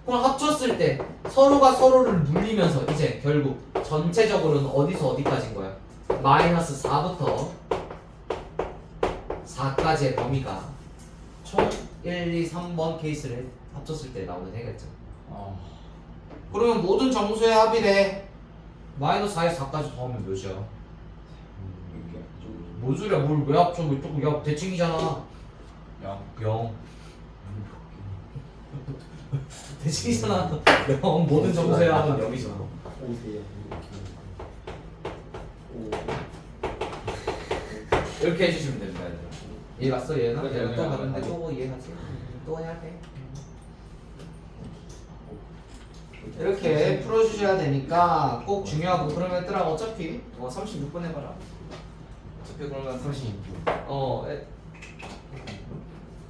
그럼 합쳤을 때 서로가 서로를 물리면서 이제 결국 전체적으로는 어디서 어디까지인 거야? 마이너스 4부터 4까지의 범위가 총 1, 2, 3번 케이스를 합쳤을 때 나오는 해겠죠. 그러면 모든 정수의 합이래 마이너스 4에서 4까지 더하면 몇이야? 뭔 소리야? 뭘 왜 합쳐? 왜 조금 야 대칭이잖아. 0 대칭이잖아. 0 모든 정수의 합은 0이잖아. 이렇게 해주시면 됩니다. 얘들아. 이해 갔어? 얘나? 네, 또 갔는데 또 이해하지? 또 해야 돼. 이렇게 풀어주셔야 되니까 꼭 중요하고 그러면 얘들아 어차피 36분 해봐라. 어차피 그러면 36분.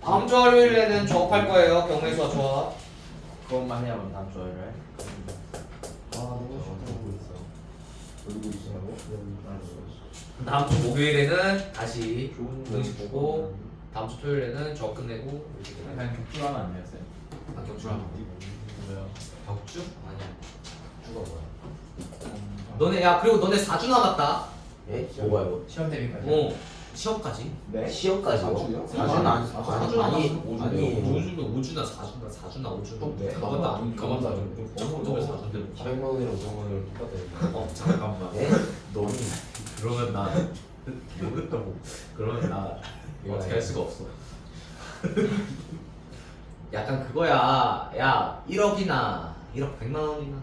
다음 주 화요일에는 조업할 거예요. 경매수와 조합. 그것만 해야 그럼 다음 주 월요일. 다음 주 목요일에는 다시 응식 보고 다음 주 토요일에는 조업 끝내고 이렇게 되는 거야. 그냥 격투하면 안 되었어요? 격주하면 왜요? 격주? 아니야. 주가 뭐야? 너네 야 그리고 너네 4주 남았다. 예? 뭐가요? 시험 대비까지. 시험까지. 네? 시험까지요? 4주는 아니 4주 아니 남았어. 아니 5주나 4주나 5주. 네. 가만다 가만다. 조금 4주인데. 400만 원이랑 500만 원이랑 똑같아요. 잠깐만. 네? 너무 그러면 나 모르겠다고. 그러면 나 어떻게 할 수가 없어. 약간 그거야. 야 1억이나 1억 100만 원이나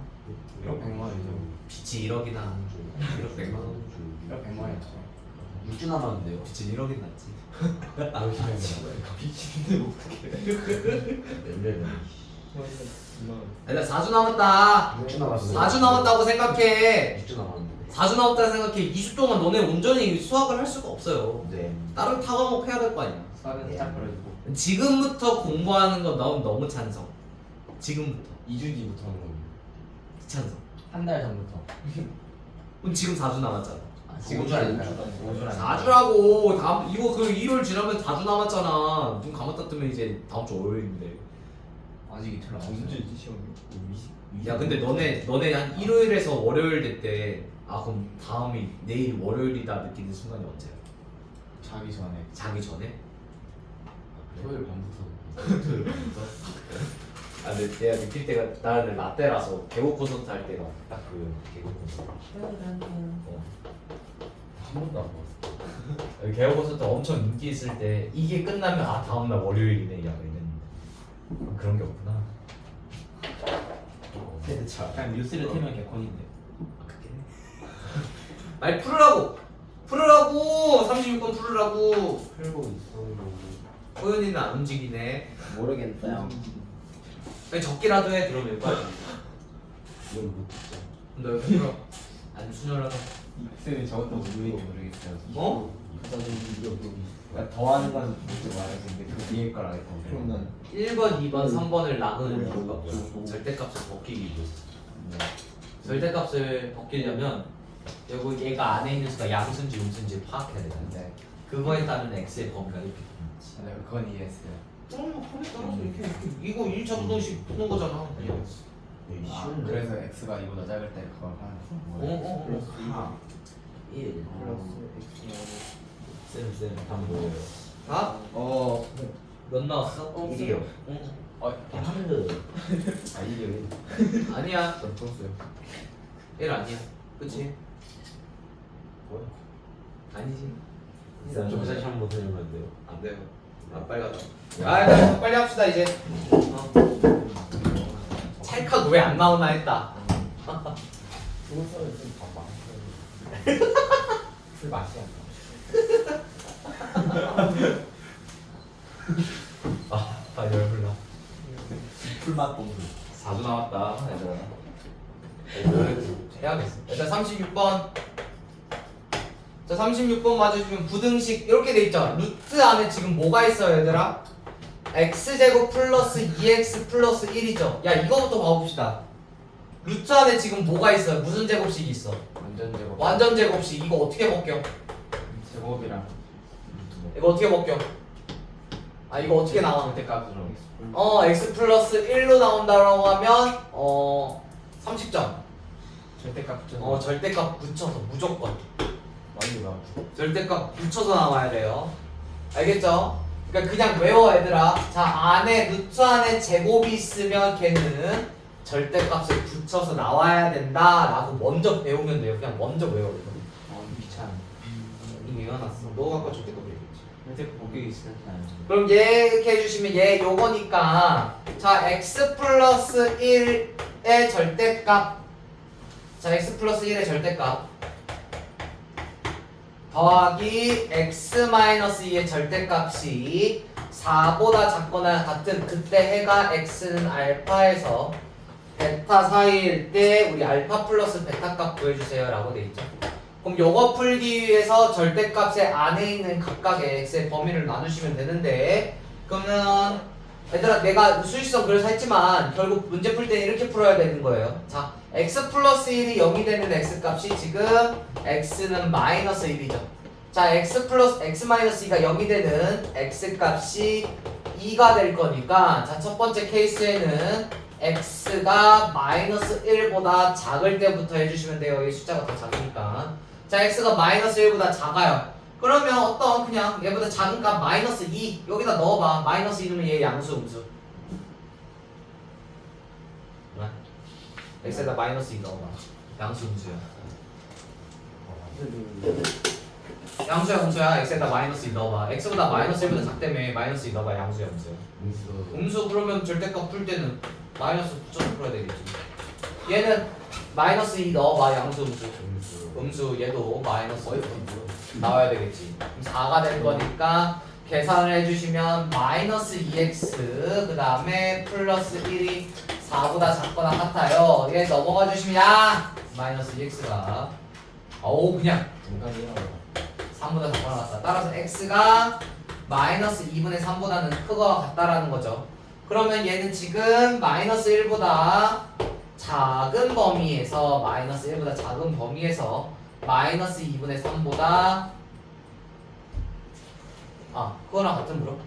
1억 100만 원이죠. 빚이 1억이나 1억 100만 원. 1억 100만 원이었어. 6주 남았는데요. 빚이 1억이 낫지. 미치는데 어떡해. 몇 얘들아 4주 남았다. 6주 남았어요. 4주 남았다고 생각해. 6주 남았는데. 4주 남았다고 생각해. 2주 동안 너네 온전히 수학을 할 수가 없어요. 네. 다른 타과목 해야 될 거 아니야. 수학에서 짝 벌어지고. 지금부터 공부하는 건 너무 찬성. 지금부터 2주 뒤부터 하는 겁니다. 찬성. 한 달 전부터. 그럼 지금 4주 남았잖아. 지금 5주 아닐까요? 5주 4주라고 다음 이거 그 1월 지나면 4주 남았잖아. 눈 감았다 뜨면 이제 다음 주 월요일인데. 아직 이틀 남았어요. 언제지 시험이? 야 근데 너네 한 일요일에서 월요일 됐대. 아 그럼 다음이 내일 월요일이다 느끼는 순간이 언제야? 자기 전에. 자기 전에? 토요일 밤부터. 토요일 밤부터? 아 근데 내가 느낄 때가 나는 라떼라서 개국 콘서트 할 때가 딱 그 개국 콘서트. 한 번도 안 봤어. 개국 콘서트 엄청 인기 있을 때 이게 끝나면 아 다음날 월요일이네 약간 이랬는데 그런 게 없구나. 헤드차. 그냥 뉴스를 틀면 개콘인데. 아 그게? 아니 풀으라고 36번 풀으라고. 풀고 있어요. 호연이는 안 움직이네. 모르겠어요. 아니 적기라도 해 그러면 빨리. 이건 못 듣죠. 너 여기 풀어. 안 순혈하다. 쌤이 저것도 모르겠는지 모르겠어요. 어? 그러니까 더하는 건 진짜 말했는데 그 뒤에 걸 알고. 그럼 난 1번, 2번, 3번을 나누는 이유가 뭐야? 절대값을 벗기기 위해서. 절대값을 벗기려면 여기 얘가 안에 있는 수가 양수인지 음수인지 파악해야 되는데 그거에 따른 x의 범위가 이렇게 되는 네, 그건 이해했어요. 범위에 따라서 이렇게 이거 1차 부등식 푸는 거잖아. 아, 그래서 x가 이보다 작을 때 그걸 하는 거예요. 어. 1 플러스 쌤 답 뭐예요? 아? 몇 나왔어? 1이요 하늘 아 이게 아니야. 전 풀었어요. 1 아니야. 그치? 뭐야? 아니지. 좀 다시 한번 해주면 안 돼요? 안 돼요. 아, 빨리 가자. 아, 빨리 합시다, 이제. 찰칵 왜 안 나오나 했다. 그걸 써요. 술 맛이 안 아 열불나 풀맛 공부. 4주 남았다 얘들아 해야겠어. 일단 36번. 자, 36번 맞으시면 부등식 이렇게 돼 있죠. 루트 안에 지금 뭐가 있어요, 얘들아? x제곱 플러스 2x 플러스 1이죠. 야, 이거부터 봐봅시다. 루트 안에 지금 뭐가 있어요? 무슨 제곱식이 있어? 완전 제곱. 완전 제곱식. 이거 어떻게 벗겨? 제곱이랑 이거 어떻게 벗겨? 아, 이거 어떻게 나와? 절대값으로. x 플러스 1로 나온다라고 하면 30점. 절대값 붙여서. 절대값 붙여서 무조건. 많이 나. 절대값 붙여서 나와야 돼요. 알겠죠? 그러니까 그냥 외워 얘들아. 자, 안에 루트 안에 제곱이 있으면 걔는 절대값을 붙여서 나와야 된다라고 먼저 배우면 돼요. 그냥 먼저 외워 이거. 귀찮아. 이미 외워놨어. 너 갖고 좋게 또 배우겠지. 절대 보기 싫지 않아. 그럼 얘 이렇게 해주시면 얘 요거니까 자 x 플러스 1의 절대값 자 x 플러스 1의 절대값 더하기 x 마이너스 2의 절대값이 4보다 작거나 같은 그때 해가 x는 알파에서 베타 사이일 때 우리 알파 플러스 베타 값 구해주세요 라고 돼있죠. 그럼 요거 풀기 위해서 절대값의 안에 있는 각각의 x의 범위를 나누시면 되는데 그러면 얘들아 내가 수식성 그래서 했지만 결국 문제 풀 때는 이렇게 풀어야 되는 거예요. 자 x 플러스 1이 0이 되는 x값이 지금 x는 마이너스 1이죠. 자 x 플러스 x 마이너스 2가 0이 되는 x값이 2가 될 거니까 자 첫 번째 케이스에는 x가 마이너스 1보다 작을 때부터 해주시면 돼요. 이 숫자가 더 작으니까. 자 x가 마이너스 1보다 작아요. 그러면 어떤 그냥 얘보다 작은 값 마이너스 2 여기다 넣어봐. 마이너스 2면 얘 양수 음수. x에다 마이너스 2 넣어봐. 양수 음수야. 양수야 음수야. x에다 마이너스 2 넣어봐. x보다 마이너스 1보다 작다며 마이너스 2 넣어봐. 양수야 음수야. 음수 그러면 절대값 풀 때는 마이너스 붙여서 풀어야 되겠지. 얘는 마이너스 2 넣어봐. 양수 음수. 음수 얘도 마이너스 나와야 되겠지. 그럼 4가 될 거니까 계산을 해주시면 마이너스 2x 그 다음에 플러스 1이 4보다 작거나 같아요. 얘 넘어가 주시면 야 마이너스 2x가 그냥 3보다 작거나 같다. 따라서 x가 마이너스 2분의 3보다는 크거나 같다라는 거죠. 그러면 얘는 지금 마이너스 1보다 작은 범위에서 마이너스 1보다 작은 범위에서 마이너스 2분의 3보다 그거랑 같은 무릎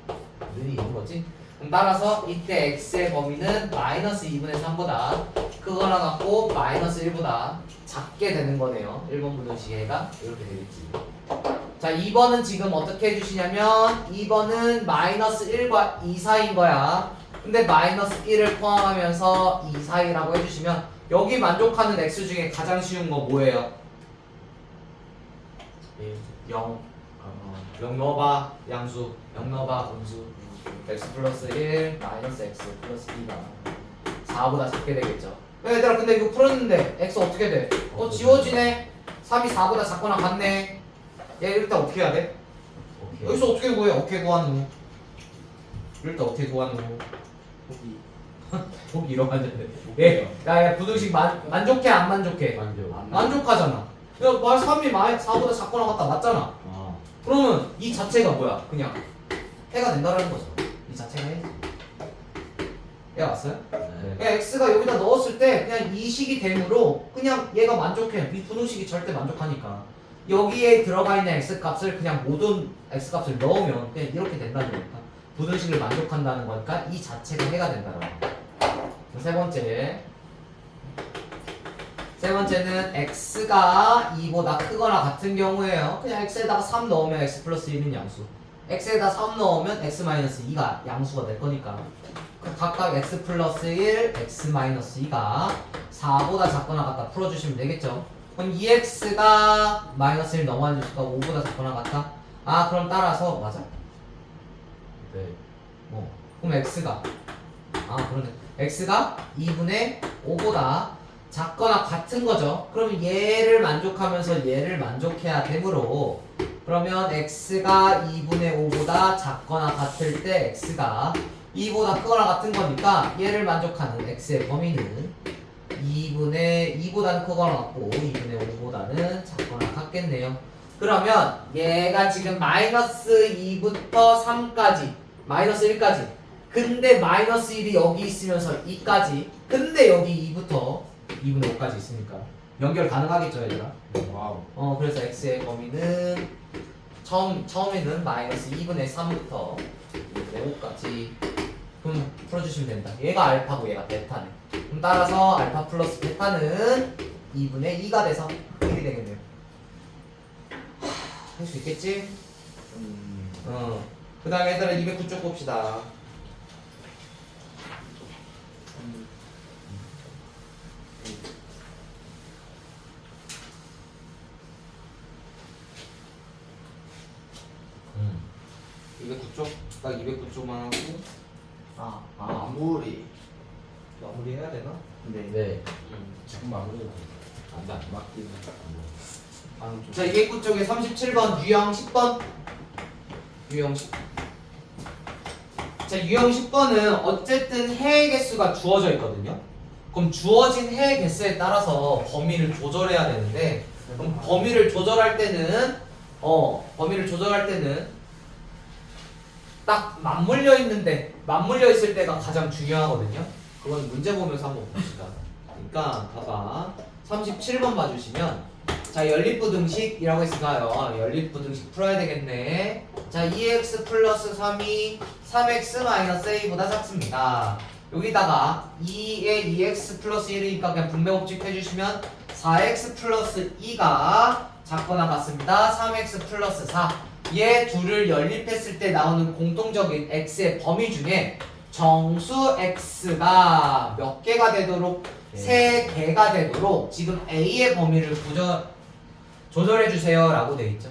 는이 있는 거지. 그럼 따라서 이때 x의 범위는 마이너스 2분의 3보다 그거랑 같고 마이너스 1보다 작게 되는 거네요. 1번 부등식에가 이렇게 되겠지. 자 2번은 지금 어떻게 해주시냐면 2번은 마이너스 1과 2 사이인 거야. 근데 마이너스 1을 포함하면서 2 사이라고 해주시면 여기 만족하는 x 중에 가장 쉬운 거 뭐예요? 0 넣어봐. 양수 0 넣어봐. 음수 x 플러스 1 마이너스 x 플러스 2가 4보다 작게 되겠죠. 얘들아 근데 이거 풀었는데 x 어떻게 돼? 지워지네. 3이 4보다 작거나 같네. 얘 이럴 때 어떻게 해야 돼? 여기서 어떻게 구해? 어떻게 구하노? 이럴 때 어떻게 구하노? 보기 이러면 안 되는데. 야 부등식 만족해 안 만족해? 만족하잖아. 야 3이 4보다 작거나 같다 맞잖아. 그러면 이 자체가 뭐야? 그냥 해가 된다라는 거죠. 이 자체가 해. 얘 왔어요? 네. x가 여기다 넣었을 때 그냥 이 식이 되므로 그냥 얘가 만족해. 이 부등식이 절대 만족하니까 여기에 들어가 있는 x 값을 그냥 모든 x 값을 넣으면 그냥 이렇게 된다는 거니까 부등식을 만족한다는 거니까 이 자체가 해가 된다는 거. 세 번째 세 번째는 x가 2보다 크거나 같은 경우에요. 그냥 x에다가 3 넣으면 x 플러스 1은 양수. x에다 3 넣으면 x 마이너스 2가 양수가 될 거니까. 각각 x 플러스 1, x 마이너스 2가 4보다 작거나 같다 풀어주시면 되겠죠. 그럼 2x가 마이너스 1 넘어가는 수가 5보다 작거나 같다. 아 그럼 따라서 맞아. 네. 그럼 x가 그러네. x가 2분의 5보다 작거나 같은 거죠. 그럼 얘를 만족하면서 얘를 만족해야 되므로 그러면 x가 2분의 5보다 작거나 같을 때 x가 2보다 크거나 같은 거니까 얘를 만족하는 x의 범위는 2보다는 크거나 같고 2분의 5보다는 작거나 같겠네요. 그러면 얘가 지금 마이너스 2부터 3까지 마이너스 1까지 근데 마이너스 1이 여기 있으면서 2까지 근데 여기 2부터 2분의 5까지 있으니까 연결 가능하겠죠 얘들아? 와우. 그래서 x의 범위는 처음에는 마이너스 2분의 3부터 2분의 5까지 그럼 풀어주시면 된다. 얘가 알파고 얘가 베타네. 그럼 따라서 알파 플러스 베타는 2분의 2가 돼서 1이 되겠네요. 할 수 있겠지? 그 다음에 얘들아 209쪽 봅시다. 음. 209쪽? 딱 209쪽만 하고 마무리. 마무리해야 되나? 네. 네. 지금 마무리가 안돼 안 돼. 맞기는. 자 209쪽에 37번 유형 10번 유형 10. 자 유형 10번은 어쨌든 해의 개수가 주어져 있거든요. 그럼 주어진 해의 개수에 따라서 범위를 조절해야 되는데 그럼 범위를 조절할 때는 딱 맞물려 있을 때가 가장 중요하거든요. 그건 문제 보면서 한번 봅시다. 그러니까 봐봐 37번 봐주시면 자 연립부등식이라고 했으니까요. 연립부등식 풀어야 되겠네. 자 2x 플러스 3이 3x 마이너스 a보다 작습니다. 여기다가 2에 2x 플러스 1이니까 그냥 분배법칙 해주시면 4x 플러스 2가 작거나 같습니다. 3x 플러스 4. 얘 둘을 연립했을 때 나오는 공통적인 x의 범위 중에 정수 x가 몇 개가 되도록 3개가 되도록 지금 a의 범위를 조절해 주세요 라고 되어 있죠.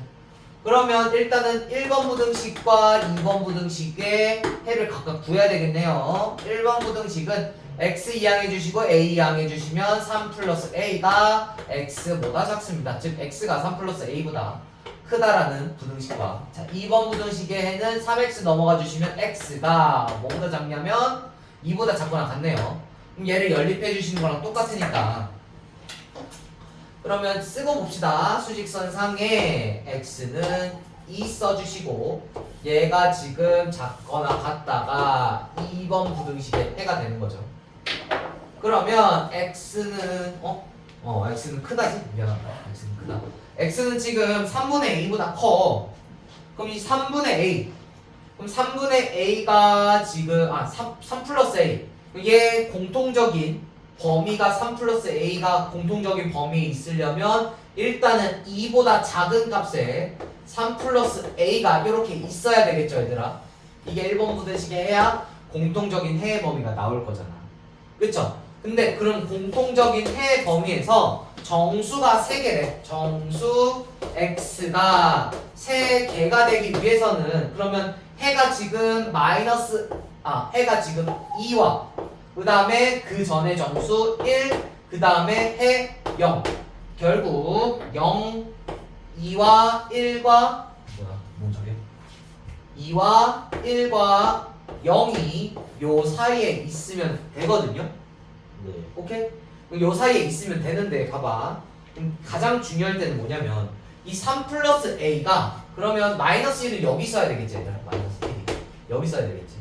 그러면 일단은 1번 부등식과 2번 부등식의 해를 각각 구해야 되겠네요. 1번 부등식은 x 이항해 주시고 a 이항해 주시면 3 플러스 a가 x보다 작습니다. 즉 x가 3 플러스 a보다 크다라는 부등식과 자 2번 부등식의 해는 3x 넘어가 주시면 x가 뭐보다 작냐면 2보다 작거나 같네요. 그럼 얘를 연립해 주시는 거랑 똑같으니까 그러면 쓰고 봅시다. 수직선상에 x는 2 써주시고 얘가 지금 작거나 같다가 2번 부등식의 해가 되는 거죠. 그러면 x는 x는 크다지? 미안하다. x는 크다. x는 지금 3분의 a보다 커. 그럼 이 3분의 a 그럼 3분의 a가 지금 3 플러스 a 얘 공통적인 범위가 3 플러스 a가 공통적인 범위에 있으려면 일단은 2보다 작은 값에 3 플러스 a가 이렇게 있어야 되겠죠 얘들아. 이게 1번 부등식의 해야 공통적인 해의 범위가 나올 거잖아. 그쵸? 근데 그럼 공통적인 해의 범위에서 정수가 3개래. 정수 x가 3개가 되기 위해서는 그러면 해가 지금 해가 지금 2와 그 다음에 그 전에 정수 1, 그 다음에 해 0. 결국 0, 2와 1과 뭔 소리야? 2와 1과 0이 요 사이에 있으면 되거든요. 네. 오케이? 요 사이에 있으면 되는데 봐봐. 그럼 가장 중요할 때는 뭐냐면 이 3 플러스 a가 그러면 마이너스 1은 여기 있어야 되겠지 얘들아. 마이너스 1이 여기 있어야 되겠지.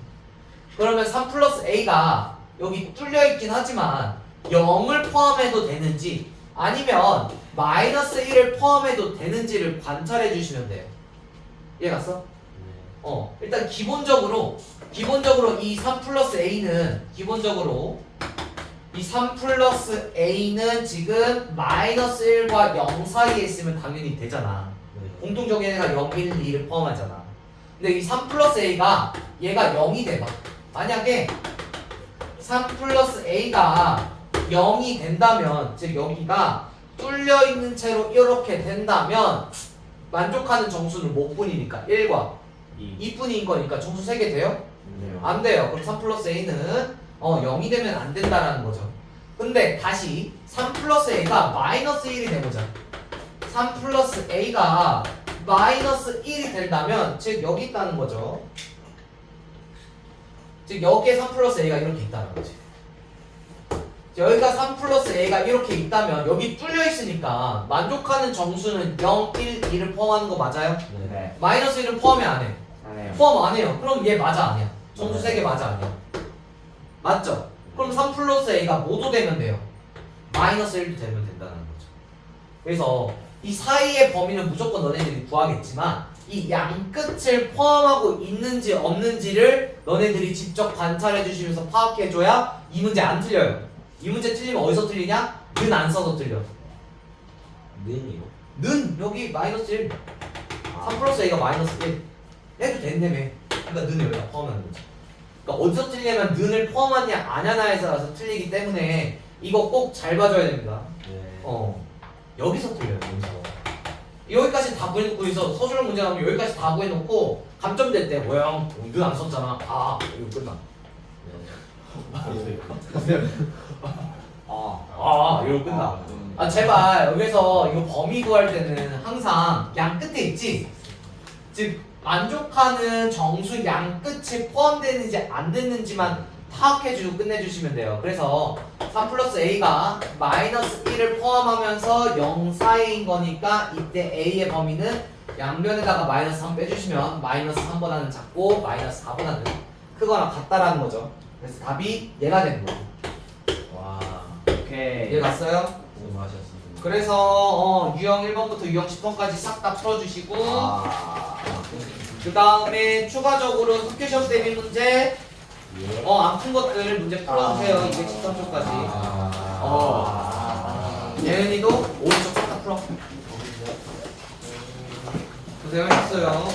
그러면 3 플러스 a가 여기 뚫려 있긴 하지만 0을 포함해도 되는지 아니면 마이너스 1을 포함해도 되는지를 관찰해 주시면 돼요. 이해 갔어? 일단 기본적으로 이 3 플러스 a는 기본적으로 이 3 플러스 a는 지금 마이너스 1과 0 사이에 있으면 당연히 되잖아. 공통적인 애가 0, 1, 2를 포함하잖아. 근데 이 3 플러스 a가 얘가 0이 돼봐. 만약에 3 플러스 a가 0이 된다면, 즉 여기가 뚫려 있는 채로 이렇게 된다면 만족하는 정수는 몇 분이니까 1과 2분인 거니까 정수 3개 돼요? 안 돼요. 그럼 3 플러스 a는 0이 되면 안 된다라는 거죠. 근데 다시 3 플러스 a가 마이너스 1이 돼보자. 3 플러스 a가 마이너스 1이 된다면 즉 여기 있다는 거죠. 즉 여기에 3 플러스 a가 이렇게 있다는 거지. 여기가 3 플러스 a가 이렇게 있다면 여기 뚫려 있으니까 만족하는 정수는 0, 1, 2를 포함하는 거 맞아요? 네. 마이너스 1은 포함이 안 해. 안 해요. 포함 안 해요. 그럼 얘 맞아 아니야? 정수 3개 맞아 아니야? 맞죠? 그럼 3 플러스 a가 뭐도 되면 돼요? 마이너스 1도 되면 된다는 거죠. 그래서 이 사이의 범위는 무조건 너네들이 구하겠지만 이 양 끝을 포함하고 있는지 없는지를 너네들이 직접 관찰해 주시면서 파악해 줘야 이 문제 안 틀려요. 이 문제 틀리면 어디서 틀리냐? 는 안 써서 틀려. 는이요? 는 여기 마이너스 1. 3 플러스 a가 마이너스 1 해도 된다며. 그러니까 는을 여기다 포함하는 거지. 그러니까 어디서 틀리냐면 는을 포함하냐 안 하냐에서 틀리기 때문에 이거 꼭 잘 봐줘야 됩니다. 여기서 틀려요. 여기까지 다 구해놓고 있어. 서술 문제 나오면 여기까지 다 구해놓고 감점될 때 뭐야? 는 안 썼잖아. 아 이거 끝나. 이거 끝나. 아 제발 여기서 이거 범위 구할 때는 항상 양 끝에 있지. 즉 만족하는 정수 양 끝이 포함되는지 안 됐는지만 파악해주고 끝내주시면 돼요. 그래서 3 플러스 a가 마이너스 1을 포함하면서 0 사이인 거니까 이때 a의 범위는 양변에다가 마이너스 3 빼주시면 마이너스 3보다는 작고 마이너스 4보다는 크거나 같다라는 거죠. 그래서 답이 얘가 되는 거예요. 와 오케이. 이해 갔어요? 고생하셨습니다. 그래서 유형 1번부터 유형 10번까지 싹 다 풀어주시고 그 다음에 추가적으로 학교 시험 대비 문제 안 푼 것들 문제 풀어주세요. 213초까지. 예은이도 오른쪽 싹 다 풀어. 고생하셨어요.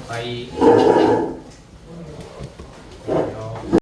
바이.